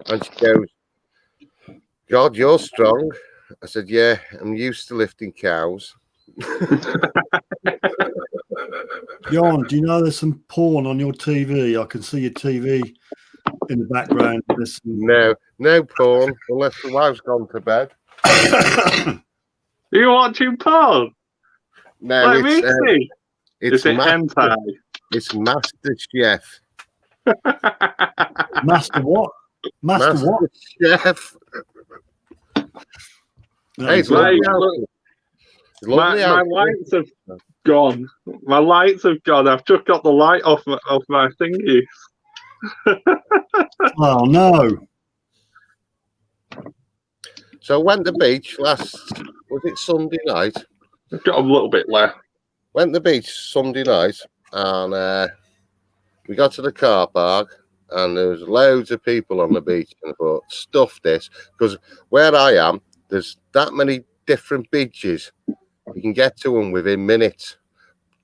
and she goes, "God, you're strong." I said, "Yeah, I'm used to lifting cows." John, do you know there's some porn on your TV? I can see your TV in the background. No porn unless the wife's gone to bed. Are you watching porn? No, Let me see. It's hentai? It's Master Chef. Master what? Master what? Chef. Hey, my lights have gone. My lights have gone. I've just got the light off my thingy. Oh no! So I went to the beach was it Sunday night? I've got a little bit left. Went to the beach Sunday night, and we got to the car park, and there was loads of people on the beach, and I thought, stuff this, because where I am, there's that many different beaches. You can get to them within minutes.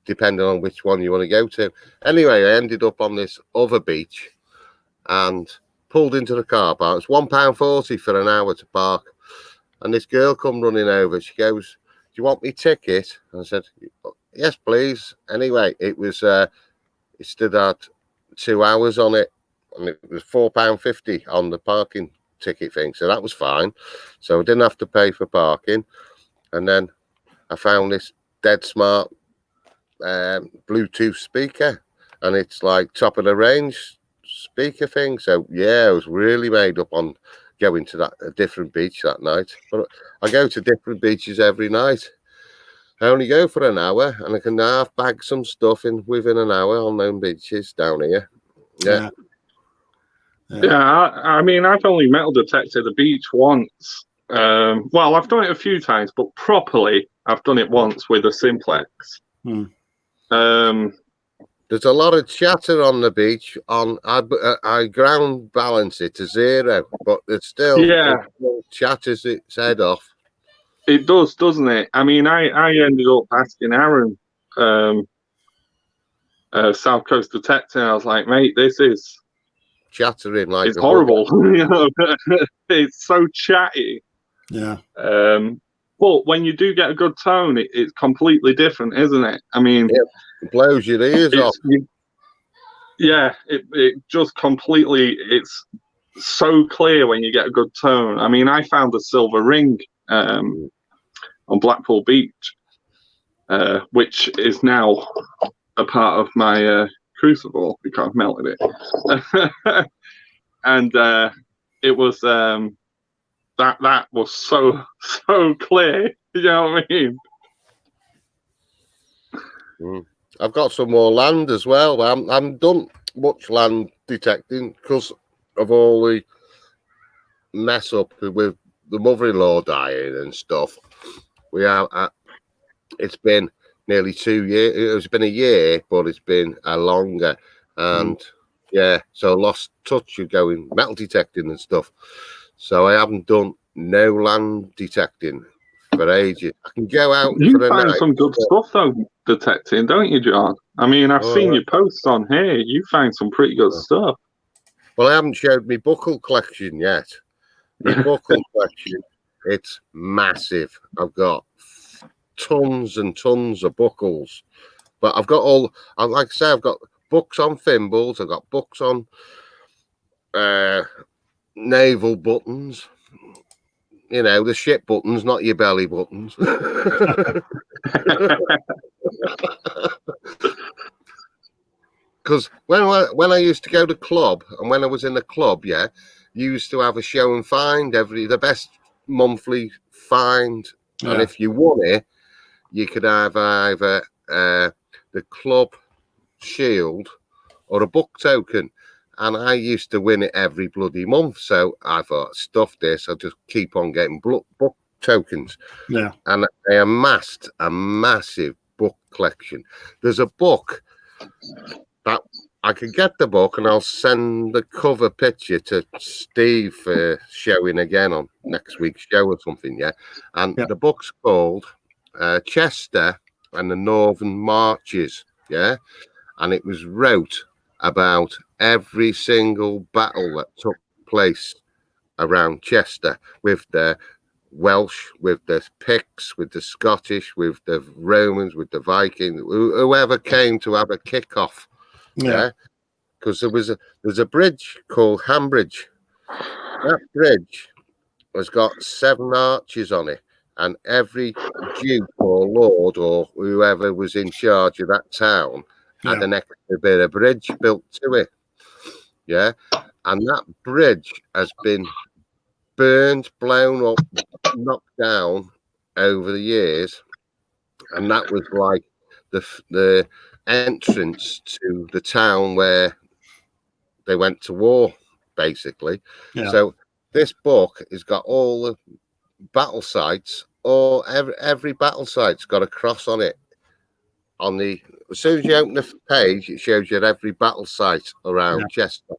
depending on which one you want to go to. Anyway, I ended up on this other beach and pulled into the car park. It's £1.40 for an hour to park. And this girl come running over. She goes, "Do you want me ticket?" And I said, "Yes, please." Anyway, it was it stood at 2 hours on it, and it was £4.50 on the parking ticket thing. So that was fine. So I didn't have to pay for parking. And then I found this dead smart Bluetooth speaker, and it's like top of the range speaker thing. So yeah, I was really made up on going to a different beach that night. But I go to different beaches every night. I only go for an hour, and I can half bag some stuff in within an hour on them beaches down here. Yeah. I mean, I've only metal detected the beach once. Well, I've done it a few times, but properly, I've done it once with a simplex. There's a lot of chatter on the beach. I ground balance it to 0, but it still chatters its head off. It does, doesn't it? I mean, I ended up asking Aaron, South Coast Detective. I was like, "Mate, this is chattering like it's horrible." You know, it's so chatty. Yeah. But when you do get a good tone, it's completely different, isn't it? I mean, it blows your ears off. It just completely. It's so clear when you get a good tone. I mean, I found a silver ring on Blackpool Beach, which is now a part of my crucible because I've melted it. And it was that was so clear. You know what I mean? I've got some more land as well. I haven't done much land detecting because of all the mess up with the mother-in-law dying and stuff. We are. It's been nearly 2 years. It's been a year, but it's been a longer. And so I lost touch with going metal detecting and stuff. So I haven't done no land detecting for ages. I can go out you for a find night. some good stuff though detecting, don't you, John? I mean, I've seen your posts on here. You find some pretty good stuff. Well, I haven't showed me buckle collection yet. My buckle collection, it's massive. I've got tons and tons of buckles, but I've got like I say, I've got books on thimbles. I've got books on navel buttons. You know, the ship buttons, not your belly buttons. Because when I used to go to club, and when I was in the club, you used to have a show and find the best monthly find, and if you won it, you could have either the club shield or a book token. And I used to win it every bloody month. So I thought, stuff this, I'll just keep on getting book tokens. Yeah. And I amassed a massive book collection. There's a book that I could get the book and I'll send the cover picture to Steve for showing again on next week's show or something. And the book's called Chester and the Northern Marches. And it was wrote about every single battle that took place around Chester, with the Welsh, with the Picts, with the Scottish, with the Romans, with the Vikings, whoever came to have a kick-off. Because there's a bridge called Hambridge. That bridge has got 7 arches on it, and every duke or lord or whoever was in charge of that town had an extra bit of bridge built to it. And that bridge has been burned, blown up, knocked down over the years, and that was like the entrance to the town where they went to war, basically. So this book has got all the battle sites, or every battle site's got a cross on it. As soon as you open the page, it shows you every battle site around Chester.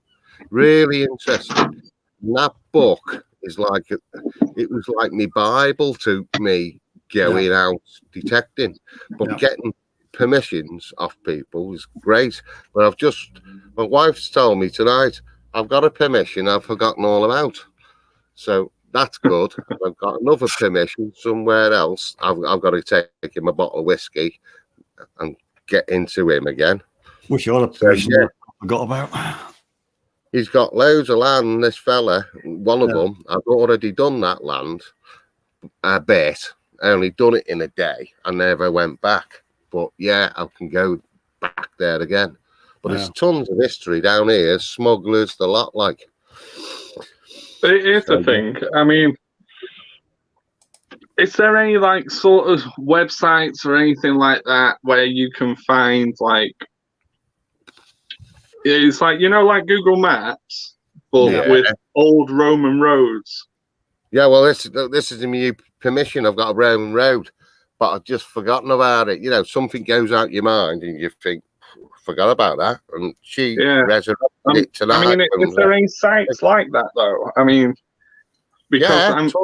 Really interesting. And that book is like it was like my Bible to me going out detecting, but getting permissions off people is great. But my wife's told me tonight, I've got a permission I've forgotten all about. So that's good. I've got another permission somewhere else. I've got to take him a bottle of whiskey and get into him again. Wish I had a permission I forgot about. He's got loads of land, this fella. One of them, I've already done that land a bit. I only done it in a day. I never went back. But yeah, I can go back there again. But there's tons of history down here. Smugglers, the lot like. It is the thing. I mean, is there any like sort of websites or anything like that where you can find like, it's like, you know, like Google Maps, but with old Roman roads? Yeah, well, this is a new permission. I've got a Roman road, but I've just forgotten about it. You know, something goes out your mind and you think, forgot about that. And she resurrected it tonight. I mean, is there any sites like that, though? I mean, because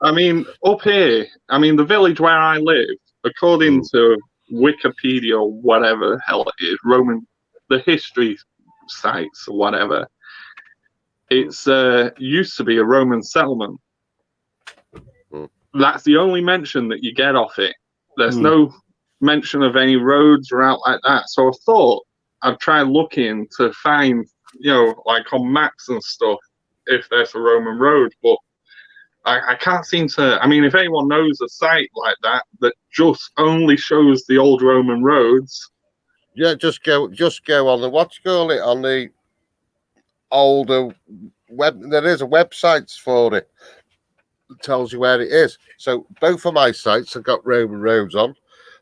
I mean, up here, I mean, the village where I live, according to Wikipedia or whatever the hell it is, the history sites or whatever, it's used to be a Roman settlement. That's the only mention that you get off it. There's no mention of any roads or out like that. So I thought I'd try looking to find, you know, like on maps and stuff, if there's a Roman road, but I can't seem to. I mean, if anyone knows a site like that just only shows the old Roman roads, just go on the on the older web. There is a website for it. It tells you where it is. So both of my sites have got Roman roads on,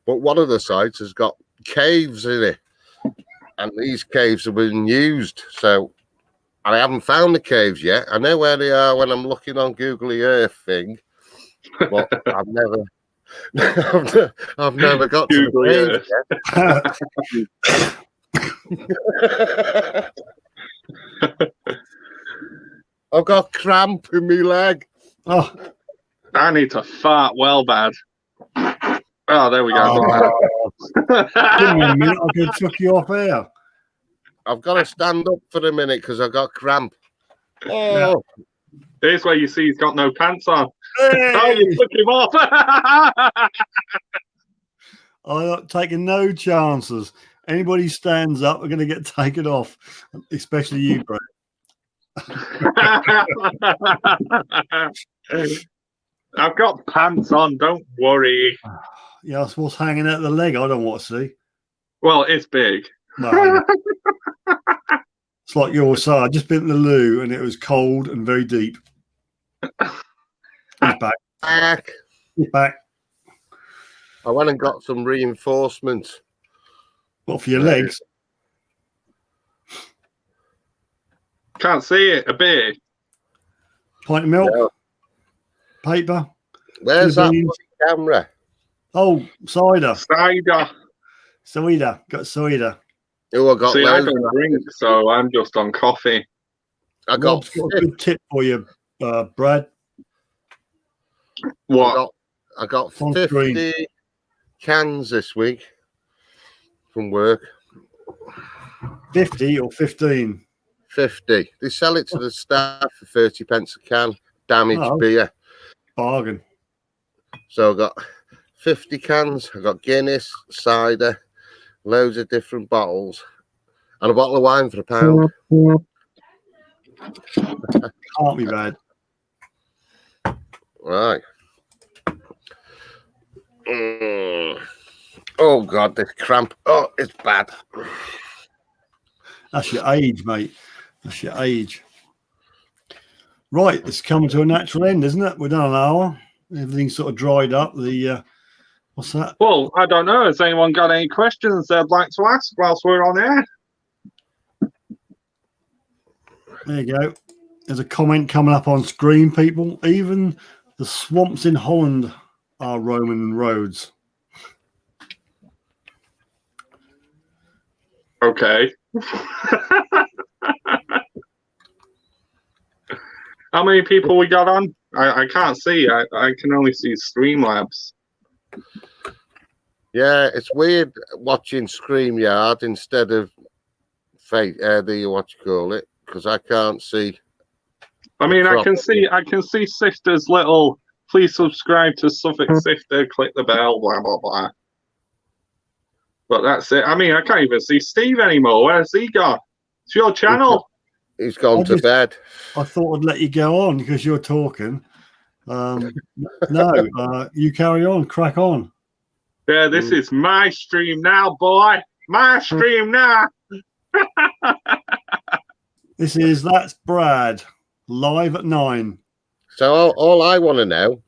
but one of the sites has got caves in it, and these caves have been used. So I haven't found the caves yet. I know where they are when I'm looking on Google Earth thing, but I've never got to the caves yet. I've got cramp in my leg. Oh, I need to fart well bad. Oh, there we go. Give me a minute, I can chuck you off here. I've got to stand up for a minute because I've got cramp. Oh, here's where you see he's got no pants on. Hey! Oh, you took him off. I'm not taking no chances. Anybody stands up, we're going to get taken off, especially you, Brett. I've got pants on, don't worry. Yeah, that's what's hanging out the leg. I don't want to see. Well, it's big. No. It's like you always say, I just been to the loo and it was cold and very deep. He's back. He's back. I went and got some reinforcements. What, for your legs? Can't see it. A beer. Pint of milk? No. Paper? Where's that camera? Oh, cider. Cider. Got cider. Oh, I got See, I don't drink, so I'm just on coffee. Rob's got a good tip for you, Brad. What? I got 50 cans this week from work. 50 or 15? 50. They sell it to the staff for 30 pence a can. Damaged beer. Bargain. So I got 50 cans. I got Guinness, cider, loads of different bottles, and a bottle of wine for £1. Can't be bad. Right. Oh God, this cramp. Oh, it's bad. That's your age, mate. That's your age. Right, it's coming to a natural end, isn't it? We're done an hour. Everything's sort of dried up. What's that? Well, I don't know. Has anyone got any questions they'd like to ask whilst we're on air? There you go. There's a comment coming up on screen, people. Even the swamps in Holland are Roman roads. Okay. How many people we got on? I can't see. I can only see Streamlabs. Yeah, it's weird watching StreamYard instead of what you call it, because I can't see. I mean, I can see Sifter's little. Please subscribe to Suffolk Sifter. Click the bell. Blah blah blah. But that's it. I mean, I can't even see Steve anymore. Where's he gone? It's your channel. He's gone to bed. I thought I'd let you go on because you're talking. No, you carry on. Crack on. Yeah, this is my stream now, boy. My stream now. That's Brad live at 9. So all I want to know,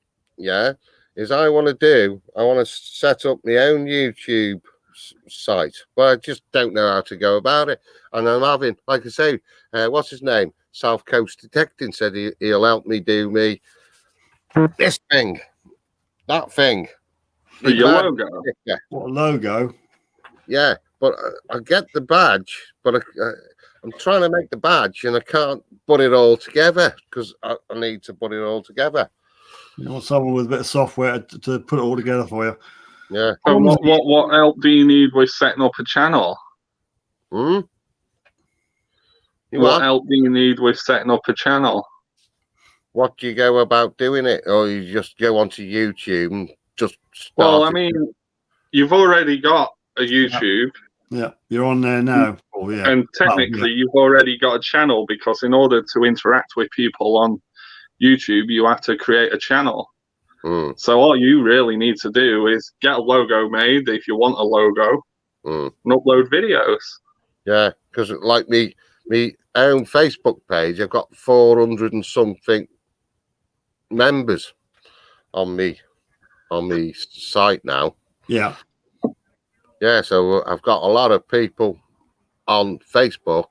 is I want to set up my own YouTube site, but I just don't know how to go about it. And I'm having, like I say, what's his name? South Coast Detecting said he'll help me do this thing, that thing. Your logo. What a logo? Yeah, but I get the badge, but I'm trying to make the badge and I can't put it all together because I need to put it all together. You want someone with a bit of software to put it all together for you. Yeah. So what help do you need with setting up a channel? What help do you need with setting up a channel? What do you go about doing it, or you just go onto YouTube and just start? Well, I mean, you've already got a YouTube. Yeah, you're on there now. Oh, yeah. And technically, you've already got a channel because in order to interact with people on YouTube, you have to create a channel. So all you really need to do is get a logo made if you want a logo and upload videos. Yeah, because like me own Facebook page, I've got 400 and something members on me site now. Yeah. Yeah, so I've got a lot of people on Facebook,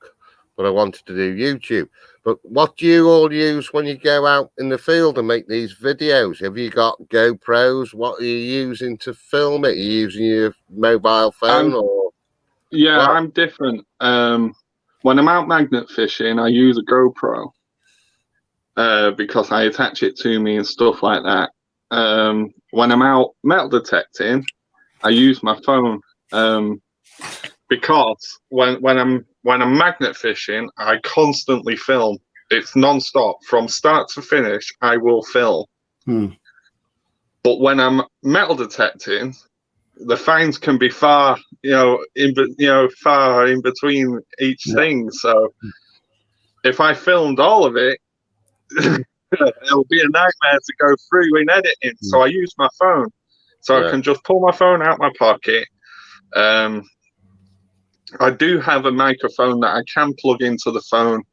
but I wanted to do YouTube. But what do you all use when you go out in the field and make these videos? Have you got GoPros? What are you using to film it? Are you using your mobile phone or? Yeah, what? I'm different. When I'm out magnet fishing, I use a GoPro because I attach it to me and stuff like that. When I'm out metal detecting, I use my phone because when I'm magnet fishing, I constantly film. It's non-stop from start to finish. I will film. But when I'm metal detecting, the finds can be far in between each thing. So if I filmed all of it, it'll be a nightmare to go through in editing. So I use my phone, so I can just pull my phone out my pocket. I do have a microphone that I can plug into the phone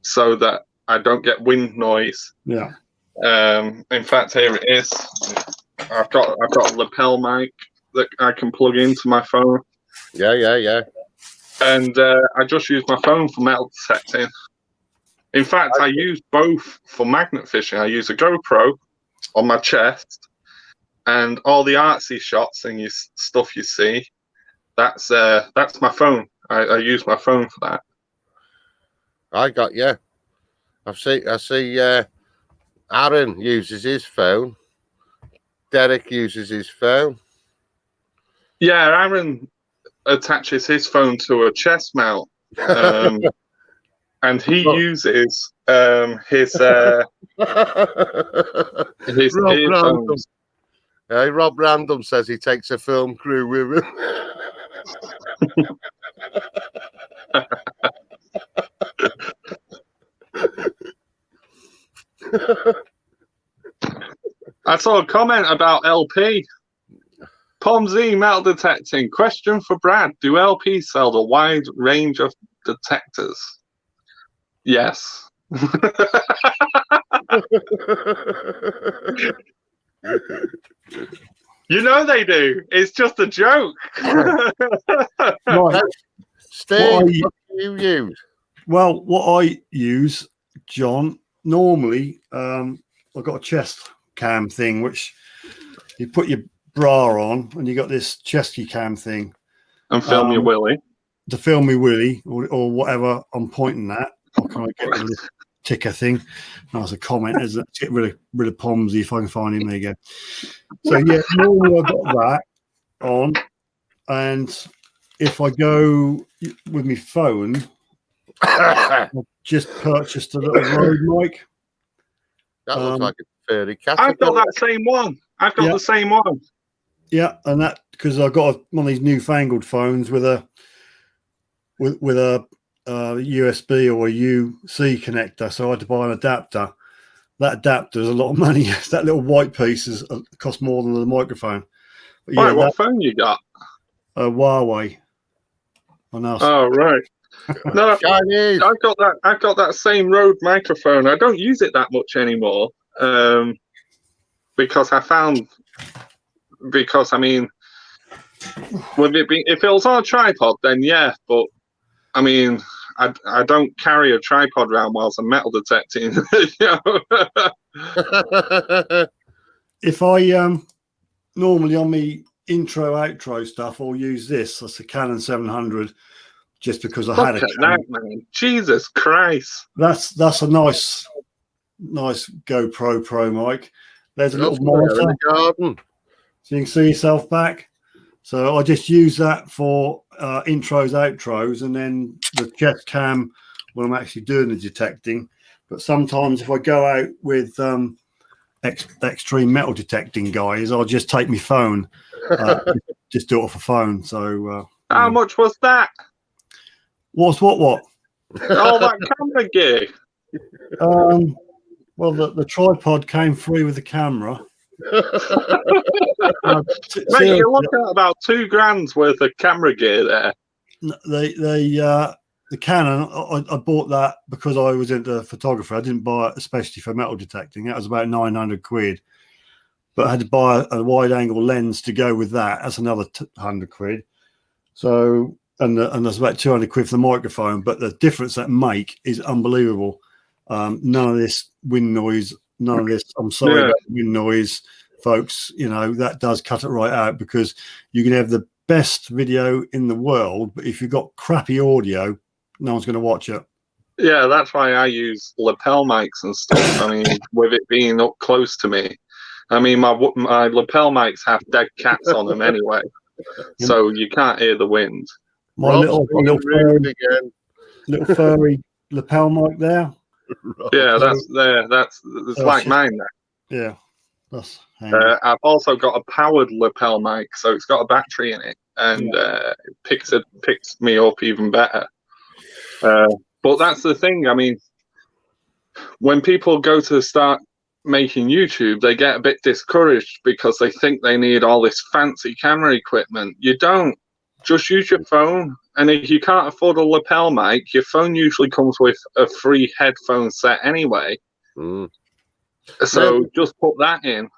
so that I don't get wind noise. Yeah. In fact, here it is. I've got a lapel mic that I can plug into my phone. Yeah. And I just use my phone for metal detecting. In fact, I use both for magnet fishing. I use a GoPro on my chest, and all the artsy shots and stuff you see, that's my phone. I use my phone for that. I see Aaron uses his phone. Derek uses his phone. Yeah, Aaron attaches his phone to a chest mount. And he uses his earphones. Rob Random says he takes a film crew with him. I saw a comment about LP. Pomzy metal detecting. Question for Brad. Do LP sell the wide range of detectors? Yes. You know they do. It's just a joke. Right. Steve, what do you use? Well, what I use, John, normally I've got a chest cam thing, which you put your bra on and you got this chesty cam thing. And film your willy. To film me willy or whatever I'm pointing at. I'll kind of get rid of this ticker thing. That's a comment, isn't it? Get rid of Pomsy if I can find him. There you go. So yeah, normally I've got that. on, and if I go with my phone, I've just purchased a little Rode mic. That looks like a fairy cat. I've got that same one. I've got the same one. Yeah, and that because I've got one of these newfangled phones with a USB or a UC connector, so I had to buy an adapter. That adapter is a lot of money. That little white piece cost more than the microphone. But Right, what phone you got? A Huawei. Oh, right. No, Chinese. I've got that same Rode microphone. I don't use it that much anymore, because I mean, with it being, if it was on a tripod, then yeah, but I mean, I don't carry a tripod around whilst I'm metal detecting. You know? If I normally on me intro outro stuff, I'll use this. That's a Canon 700, just because I had a Canon. That, man. Jesus Christ. That's a nice GoPro Pro mic. There's a little monitor in the garden, so you can see yourself back. So I just use that for intros, outros, and then the chest cam when I'm actually doing the detecting. But sometimes if I go out with extreme metal detecting guys, I'll just take my phone, just do it off a phone. So how much was that? What? Oh, that camera gear. Well, the tripod came free with the camera. Mate, you're looking at about $2,000 worth of camera gear there. The Canon, I bought that because I was into photography. I didn't buy it especially for metal detecting. That was about 900 quid. But I had to buy a wide angle lens to go with that. That's another 100 quid. So, and there's about 200 quid for the microphone. But the difference that make is unbelievable. None of this wind noise, none of this. I'm sorry about the wind noise, folks. You know, that does cut it right out, because you can have the best video in the world, but if you've got crappy audio, no one's going to watch it. Yeah, that's why I use lapel mics and stuff. I mean, with it being up close to me. I mean, my lapel mics have dead cats on them anyway, so you can't hear the wind. My little furry lapel mic there. Yeah, that's like mine there. Yeah, that's handy. I've also got a powered lapel mic, so it's got a battery in it, and it picks me up even better. But that's the thing. I mean, when people go to start making YouTube, they get a bit discouraged because they think they need all this fancy camera equipment. You don't. Just use your phone. And if you can't afford a lapel mic, your phone usually comes with a free headphone set anyway. So just put that in.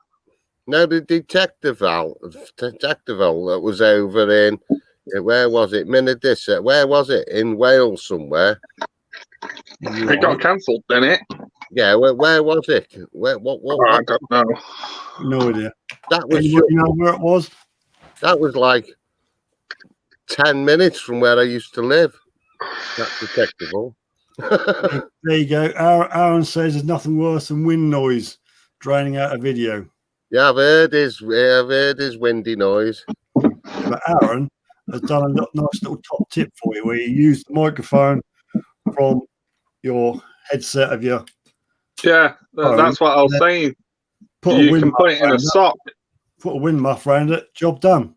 No, the detective that was over in, where was it? Minadissa. Where was it? In Wales somewhere. It got cancelled, didn't it? Yeah, where was it? What? I don't know. No idea. That was you know where it was? That was like 10 minutes from where I used to live. That's detectable. There you go. Aaron says there's nothing worse than wind noise draining out a video. Yeah, I've heard his windy noise. But Aaron has done a nice little top tip for you, where you use the microphone from your headset of your. Yeah, that's what I was saying. You can put it in a sock. Put a wind muff around it. Job done.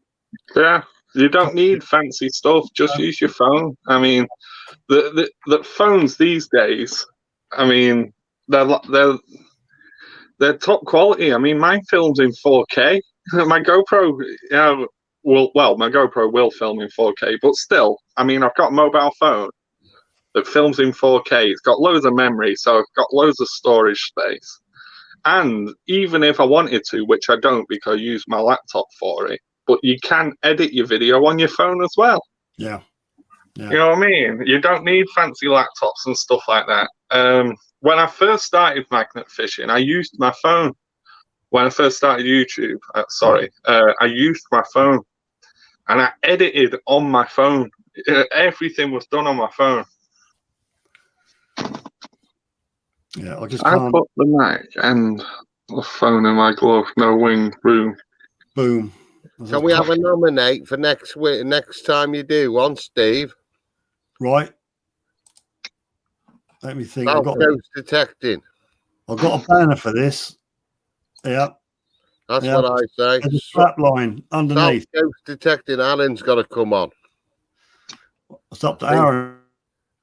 Yeah, you don't need fancy stuff. Just use your phone. I mean, the phones these days. I mean, they're top quality. I mean, mine films in 4K. My GoPro, my GoPro will film in 4K, but still, I mean, I've got a mobile phone that films in 4K. It's got loads of memory, so I've got loads of storage space. And even if I wanted to, which I don't because I use my laptop for it, but you can edit your video on your phone as well. Yeah. You know what I mean? You don't need fancy laptops and stuff like that. When I first started magnet fishing, I used my phone. When I first started YouTube, I used my phone, and I edited on my phone. Everything was done on my phone. Yeah, I put the mic and the phone in my glove. No wing room. Boom. Can we have a nominate for next week? Next time you do one, Steve. Right. Let me think. I've got ghost detecting. I've got a banner for this. Yeah. That's what I say. There's a strap line underneath. Ghost detecting. Alan's got to come on. It's up to Aaron.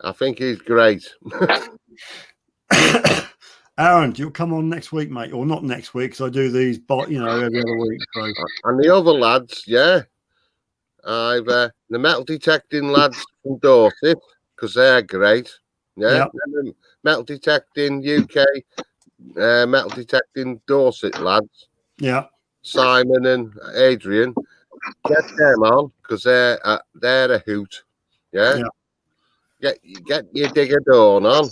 I think he's great. Aaron, you'll come on next week, mate, or not next week because I do these, every other week. So. And the other lads, yeah, I've the metal detecting lads from Dorset because they're great. Yeah, metal detecting UK, metal detecting Dorset lads. Yeah, Simon and Adrian, get them on because they're a hoot. Yeah, get your Digger Dawn on.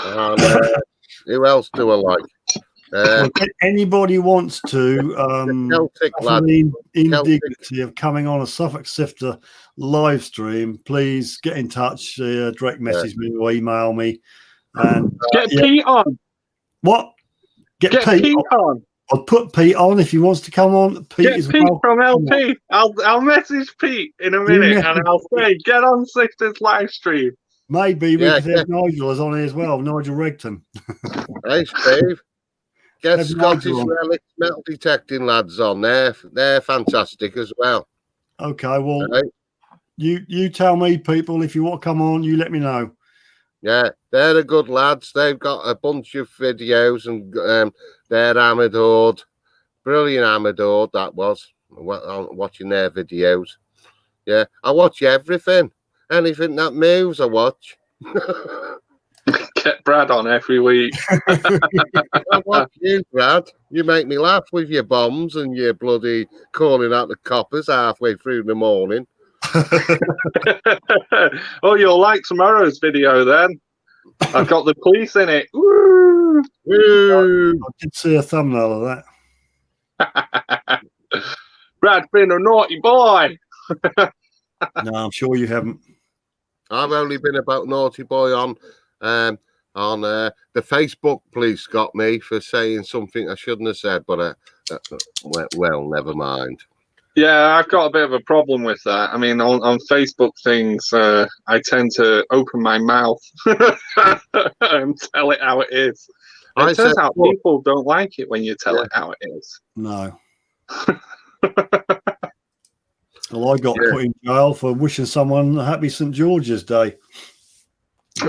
And, who else do I like? Well, if anybody wants to the indignity of coming on a Suffolk Sifter live stream, please get in touch, direct message me or email me. And get Pete on. What? Get Pete on. I'll put Pete on if he wants to come on. Get Pete from LP. I'll message Pete in a minute and I'll say get on Sifter's live stream. Maybe we could have Nigel as on here as well, Nigel Regton. Hey, Steve. Get Scottish Relics metal detecting lads on there. They're fantastic as well. Okay, well, you tell me, people, if you want to come on, you let me know. Yeah, they're the good lads. They've got a bunch of videos and they're Amadoured. Brilliant Amadoured, that was. Watching their videos. Yeah, I watch everything. Anything that moves, I watch. Get Brad on every week. I watch you, Brad. You make me laugh with your bombs and your bloody calling out the coppers halfway through the morning. Oh, you'll like tomorrow's video then. I've got the police in it. Woo! Woo! I did see a thumbnail of that. Brad's been a naughty boy. No, I'm sure you haven't. I've only been about naughty boy on the Facebook police got me for saying something I shouldn't have said, but well, never mind. Yeah, I've got a bit of a problem with that. I mean, on Facebook things, I tend to open my mouth and tell it how it is. It turns out people don't like it when you tell it how it is. No. Well, I got put in jail for wishing someone a happy St. George's Day.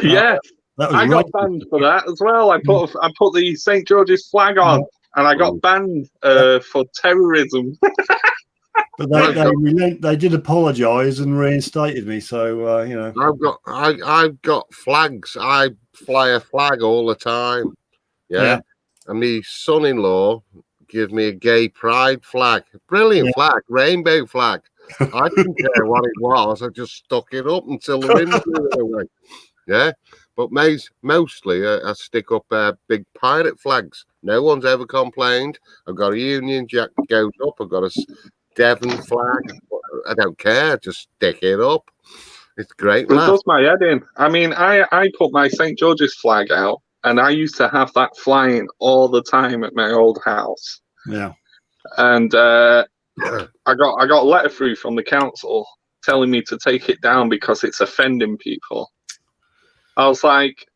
Yeah, I got banned for that as well. I put the St. George's flag on, and I got banned for terrorism. But they did apologise and reinstated me. So I've got flags. I fly a flag all the time. Yeah. And my son-in-law gave me a gay pride flag, brilliant flag, rainbow flag. I didn't care what it was. I just stuck it up until the wind blew it away. Yeah, but mostly I stick up big pirate flags. No one's ever complained. I've got a Union Jack that goes up. I've got a Devon flag. I don't care. Just stick it up. It's great. It does my head in. I mean, I put my St. George's flag out, and I used to have that flying all the time at my old house. Yeah. And I got a letter through from the council telling me to take it down because it's offending people. I was like,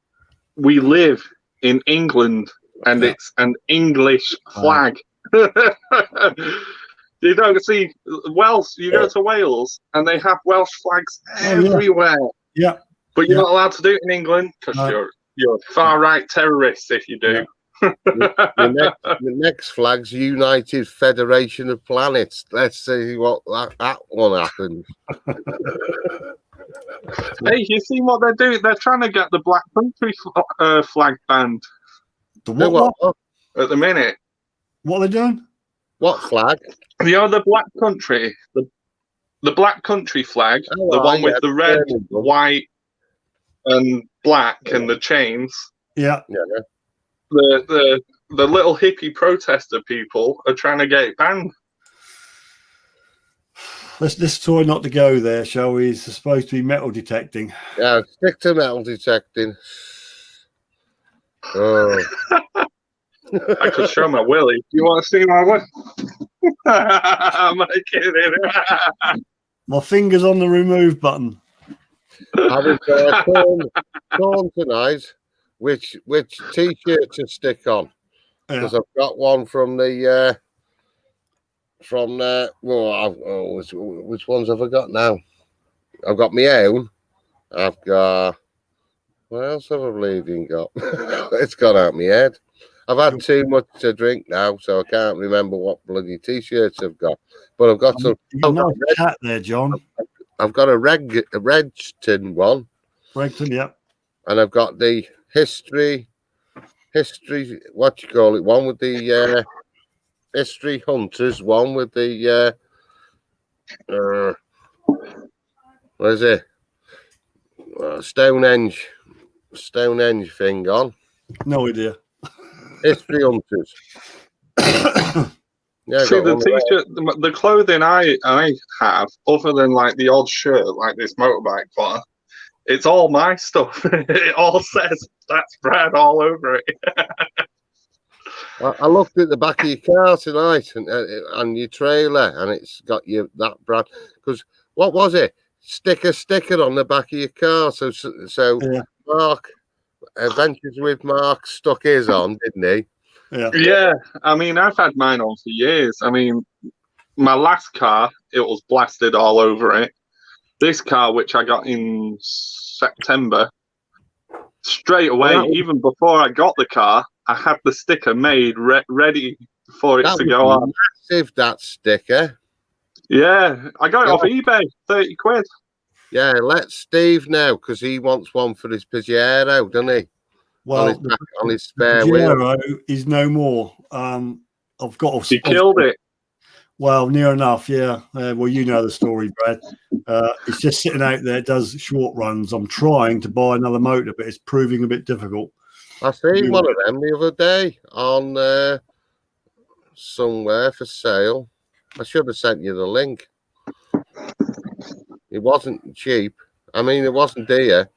we live in England and it's an English flag. You don't see Wales, you go to Wales and they have Welsh flags everywhere. Yeah. But you're not allowed to do it in England because you're far-right terrorists if you do. The next flag's United Federation of Planets. Let's see what that one happens. Hey, you see what they're doing? They're trying to get the Black Country flag banned. The what? At the minute. What are they doing? What flag? The Black Country. The Black Country flag. The one with the red, white, and black and the chains. Yeah. The little hippie protester people are trying to get it banned. Let's try not to go there, shall we? It's supposed to be metal detecting. Yeah, stick to metal detecting. Oh. I could show my willy. You want to see my willy? Am I kidding? My finger's on the remove button. I was torn tonight which t-shirt to stick on, because I've got one from the which ones have I got now? I've got my own. I've got, what else have I bleeding got? It's gone out my head. I've had too much to drink now, so I can't remember what bloody t-shirts I've got. But I've got some. You've got a nice cat there, John. I've got a Regton one. Regton, yeah. And I've got the history, what you call it, one with the history hunters, one with the what is it? Stonehenge thing on. No idea. History hunters. Yeah, see the t-shirt, the clothing I have, other than like the odd shirt, like this motorbike one, it's all my stuff. It all says "That's Brad" all over it. I looked at the back of your car tonight and your trailer, and it's got that Brad. Because what was it? Sticker on the back of your car. So yeah. Mark, Adventures with Mark stuck his on, didn't he? Yeah. I mean, I've had mine on for years. I mean, my last car, it was blasted all over it. This car, which I got in September, straight away, even before I got the car, I had the sticker made ready for it to go on. Massive, that sticker. Yeah, I got it off eBay, 30 quid. Yeah, let Steve know, because he wants one for his Pajero, doesn't he? Well, on his spare wheel. Is no more. I've got. He killed it. Well, near enough, yeah. Well, you know the story, Brad. It's just sitting out there. It does short runs. I'm trying to buy another motor, but it's proving a bit difficult. I seen one of them the other day on somewhere for sale. I should have sent you the link. It wasn't cheap. I mean, it wasn't dear.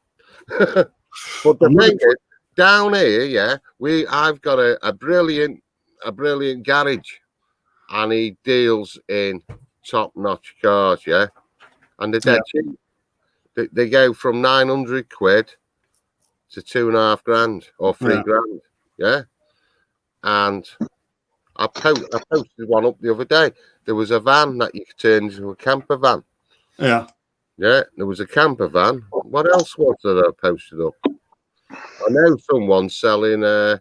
But the thing is, down here, yeah, I've got a brilliant garage, and he deals in top-notch cars, yeah, and they're dead cheap. They go from 900 quid to 2.5 grand or 3 grand, yeah. And I posted one up the other day. There was a van that you could turn into a camper van. Yeah. Yeah, there was a camper van. What else was there I posted up? I know someone's selling a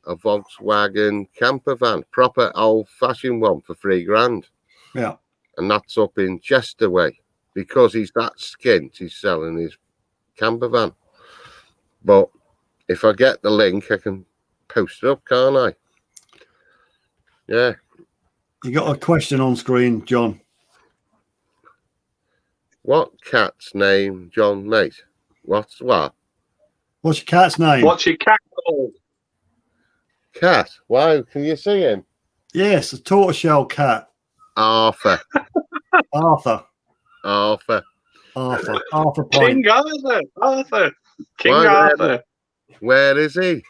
Volkswagen camper van, proper old-fashioned one for 3 grand. Yeah. And that's up in Chester way. Because he's that skint, he's selling his camper van. But if I get the link, I can post it up, can't I? Yeah. You got a question on screen, John. What cat's name, John, mate? What's what? What's your cat's name? What's your cat called? Cat? Wow, can you see him? Yes, a tortoiseshell cat. Arthur. Arthur. Arthur. Arthur King Arthur. Arthur. King Arthur. Where is he?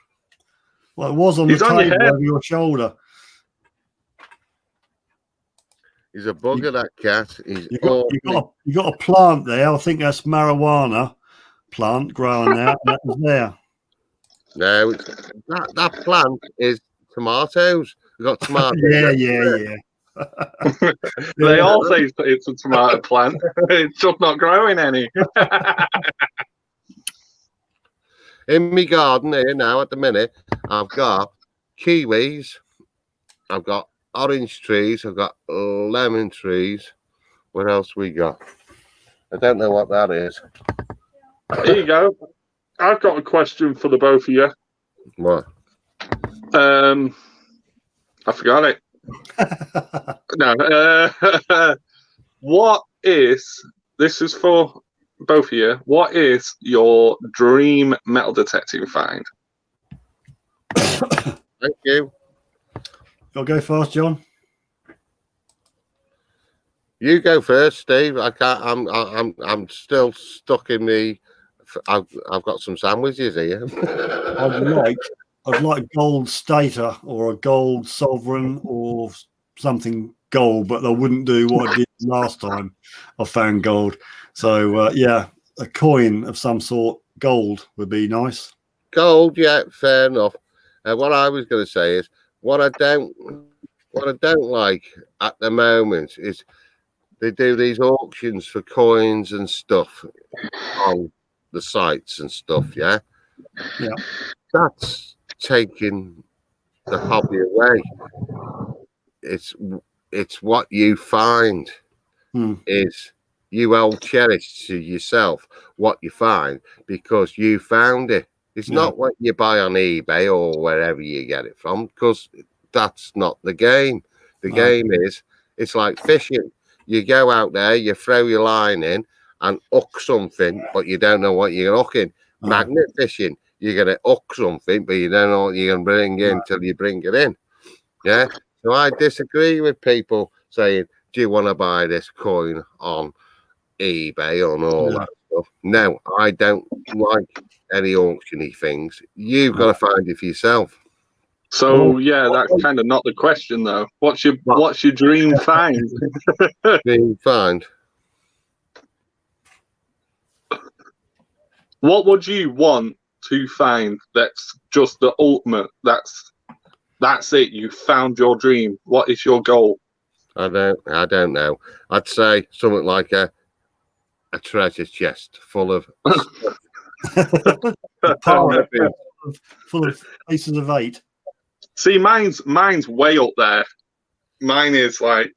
Well, it was on the table over your shoulder. He's a bugger, that cat. You got a plant there. I think that's marijuana plant growing there. That was there. No, that plant is tomatoes. We've got tomatoes. Yeah. They all say it's a tomato plant. It's just not growing any. In my garden here now at the minute, I've got kiwis, I've got orange trees, I've got lemon trees. What else we got? I don't know what that is. There you go. I've got a question for the both of you. What? I forgot it. No. This is for both of you. What is your dream metal detecting find? Thank you. You'll go first, John. You go first, Steve. I can't. I'm still stuck in the. I've got some sandwiches here. I'd like gold stator or a gold sovereign or something gold, but I wouldn't do what I did last time I found gold. So yeah, a coin of some sort, gold would be nice. Gold, yeah, fair enough. What I was going to say is what I don't like at the moment is they do these auctions for coins and stuff on the sites and stuff. Yeah, Yeah, that's taking the hobby away. It's what you find is you all cherish to yourself what you find because you found it. It's not what you buy on eBay or wherever you get it from, because that's not the game. The game is, it's like fishing. You go out there, you throw your line in and hook something, but you don't know what you're hooking. Magnet fishing, you're going to hook something, but you don't know what you're going to bring in till you bring it in. Yeah. So I disagree with people saying, do you want to buy this coin on eBay and all that stuff? No, I don't like any auctiony things. You've got to find it for yourself. So yeah, that's kind of not the question though. What's your dream find? Dream find. What would you want to find that's just the ultimate? That's it. You found your dream. What is your goal? I don't know. I'd say something like a treasure chest full of full of pieces of 8. See, mine's way up there. Mine is like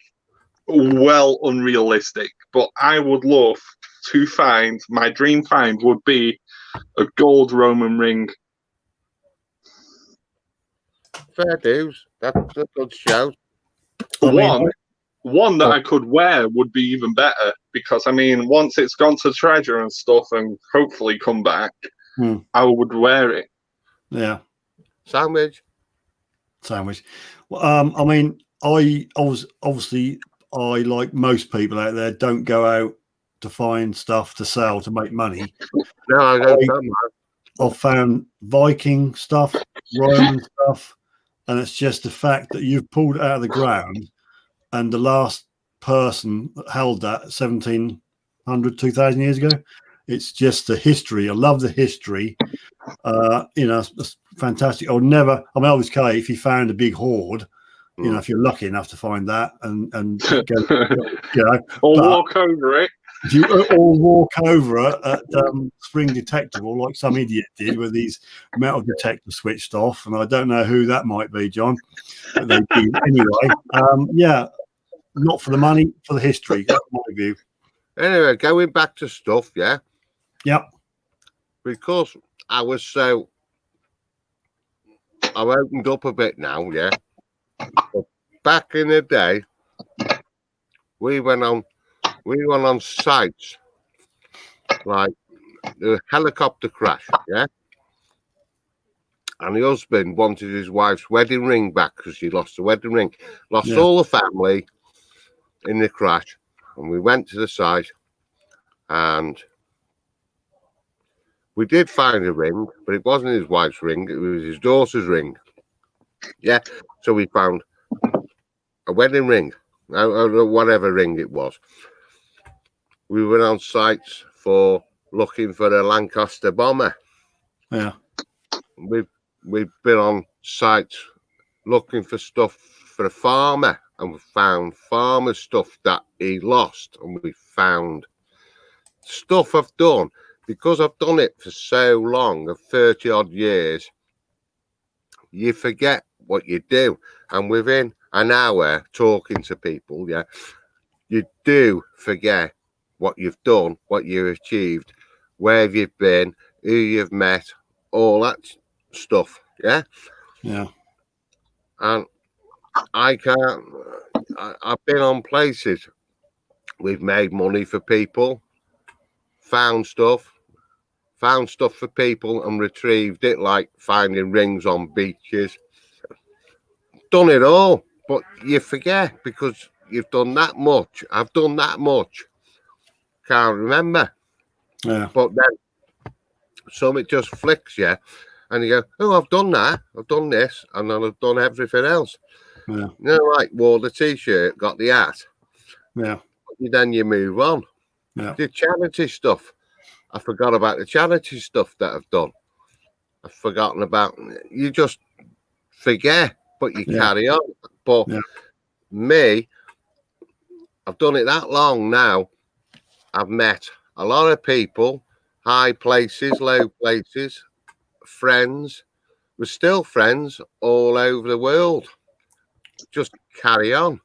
well unrealistic, but I would love to find, my dream find would be a gold Roman ring. Fair dues. That's a good shout. One that I could wear would be even better, because I mean, once it's gone to treasure and stuff and hopefully come back, I would wear it. Yeah. Sandwich. Well, I mean, I was obviously, I, like most people out there, don't go out to find stuff to sell to make money. No, I don't. I've found Viking stuff, Roman stuff, and it's just the fact that you've pulled it out of the ground, and the last person that held that 1,700, 2,000 years ago. It's just the history. I love the history. You know, it's fantastic. I mean, obviously, if you found a big hoard, you know, if you're lucky enough to find that and go, you know, or walk over it. Or walk over it at Spring Detectable, like some idiot did, with these metal detectors switched off, and I don't know who that might be, John. But they did anyway. Yeah, not for the money, for the history. That's my view. Anyway, going back to stuff, yeah. Yep. Because I've opened up a bit now, yeah. But back in the day, we went on sites like the helicopter crash, yeah. And the husband wanted his wife's wedding ring back because she lost the wedding ring, lost all the family in the crash. And we went to the site and we did find a ring, but it wasn't his wife's ring, it was his daughter's ring. Yeah. So we found a wedding ring, whatever ring it was. We went on sites for looking for a Lancaster bomber. Yeah. We've been on sites looking for stuff for a farmer, and we found farmer stuff that he lost, and we found stuff I've done because I've done it for so long, of 30 odd years. You forget what you do, and within an hour talking to people, yeah, you do forget what you've done, what you've achieved, where you've been, who you've met, all that stuff. Yeah. And I've been on places, we've made money for people, found stuff for people and retrieved it, like finding rings on beaches. Done it all, but you forget because you've done that much. I've done that much. Can't remember. Yeah. But then something just flicks you and you go, oh, I've done that. I've done this. And then I've done everything else. Yeah. You know, like wore the t-shirt, got the hat. Yeah. Then you move on. Yeah. The charity stuff. I forgot about the charity stuff that I've done. I've forgotten about. You just forget, but you carry on. But me, I've done it that long now. I've met a lot of people, high places, low places, friends. We're still friends all over the world. Just carry on.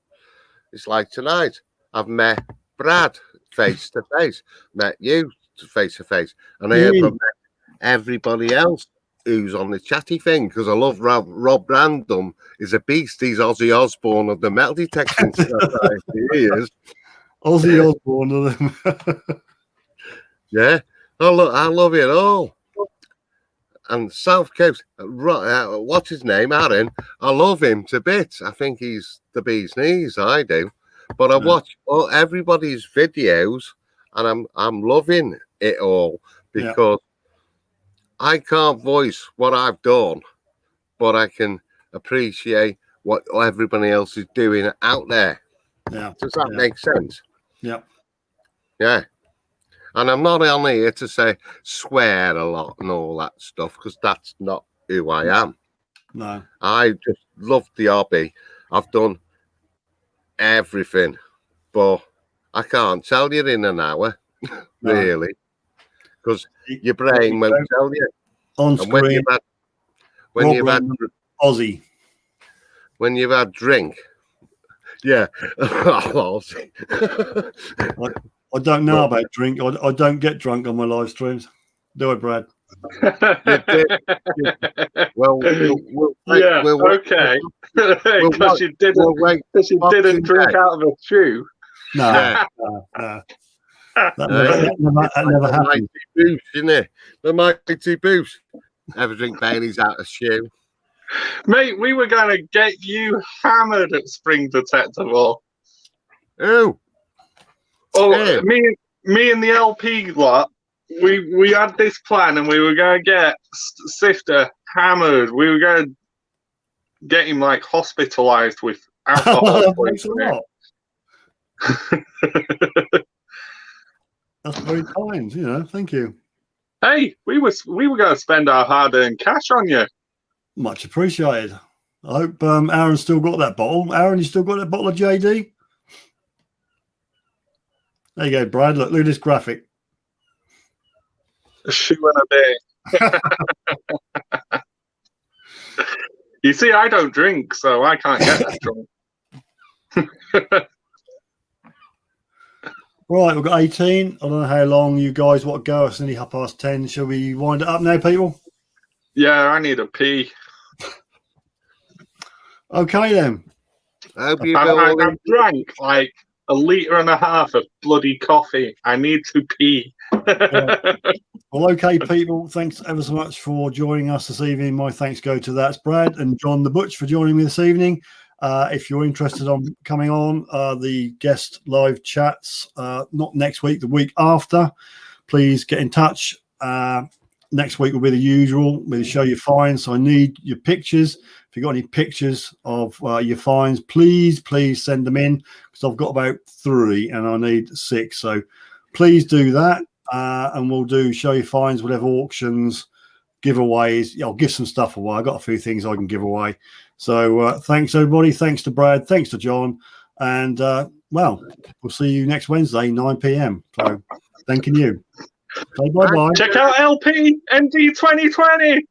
It's like tonight. I've met Brad face to face, met you face to face, and I have met everybody else who's on the chatty thing because I love Rob Random. Is a beast. He's Ozzy Osbourne of the metal detection society. He is Ozzy Osbourne of them. Yeah, I love it all. And South Coast, what's his name, Aaron? I love him to bits. I think he's the bee's knees. I do, but I watch everybody's videos, and I'm loving it all because I can't voice what I've done, but I can appreciate what everybody else is doing out there. Yeah, does that make sense? Yeah. And I'm not on here to say swear a lot and all that stuff because that's not who I am. No. I just love the hobby. I've done everything, but I can't tell you in an hour, really, because your brain won't tell you. On screen, when you've had Aussie. When you've had drink, Aussie. I don't know about drink. I don't get drunk on my live streams. Do I, Brad? Well, okay. Because you didn't drink out of a shoe. No. That never happened. Mighty Boost, isn't it? The Mighty Boost. Ever drink Bailey's out of shoe? Mate, we were going to get you hammered at Spring Detectable. Who? Oh, me and the LP lot, we had this plan and we were going to get Sifter hammered. We were going to get him like hospitalized with alcohol poisoning. That's very kind, thank you. Hey, we were going to spend our hard-earned cash on you. Much appreciated. I hope Aaron's still got that bottle. Aaron, you still got that bottle of JD? There you go, Brad. Look at this graphic. A shoe and a beer. You see, I don't drink, so I can't get that drunk. Right, we've got 18. I don't know how long you guys want to go. It's nearly 10:30. Shall we wind it up now, people? Yeah, I need a pee. Okay, then. I've drank like 1.5 liters of bloody coffee. I need to pee. Well, okay, people. Thanks ever so much for joining us this evening. My thanks go to that's Brad and John the Butch for joining me this evening. If you're interested on coming on the guest live chats, not next week, the week after, please get in touch. Next week will be the usual. We'll show your finds. So I need your pictures. If you've got any pictures of your finds, please send them in because I've got about 3 and I need 6. So please do that. And we'll do show your finds, whatever auctions, giveaways. I'll give some stuff away. I've got a few things I can give away. So thanks, everybody. Thanks to Brad. Thanks to John. And, we'll see you next Wednesday, 9 p.m. So thanking you. Say bye-bye. Check out LP ND 2020.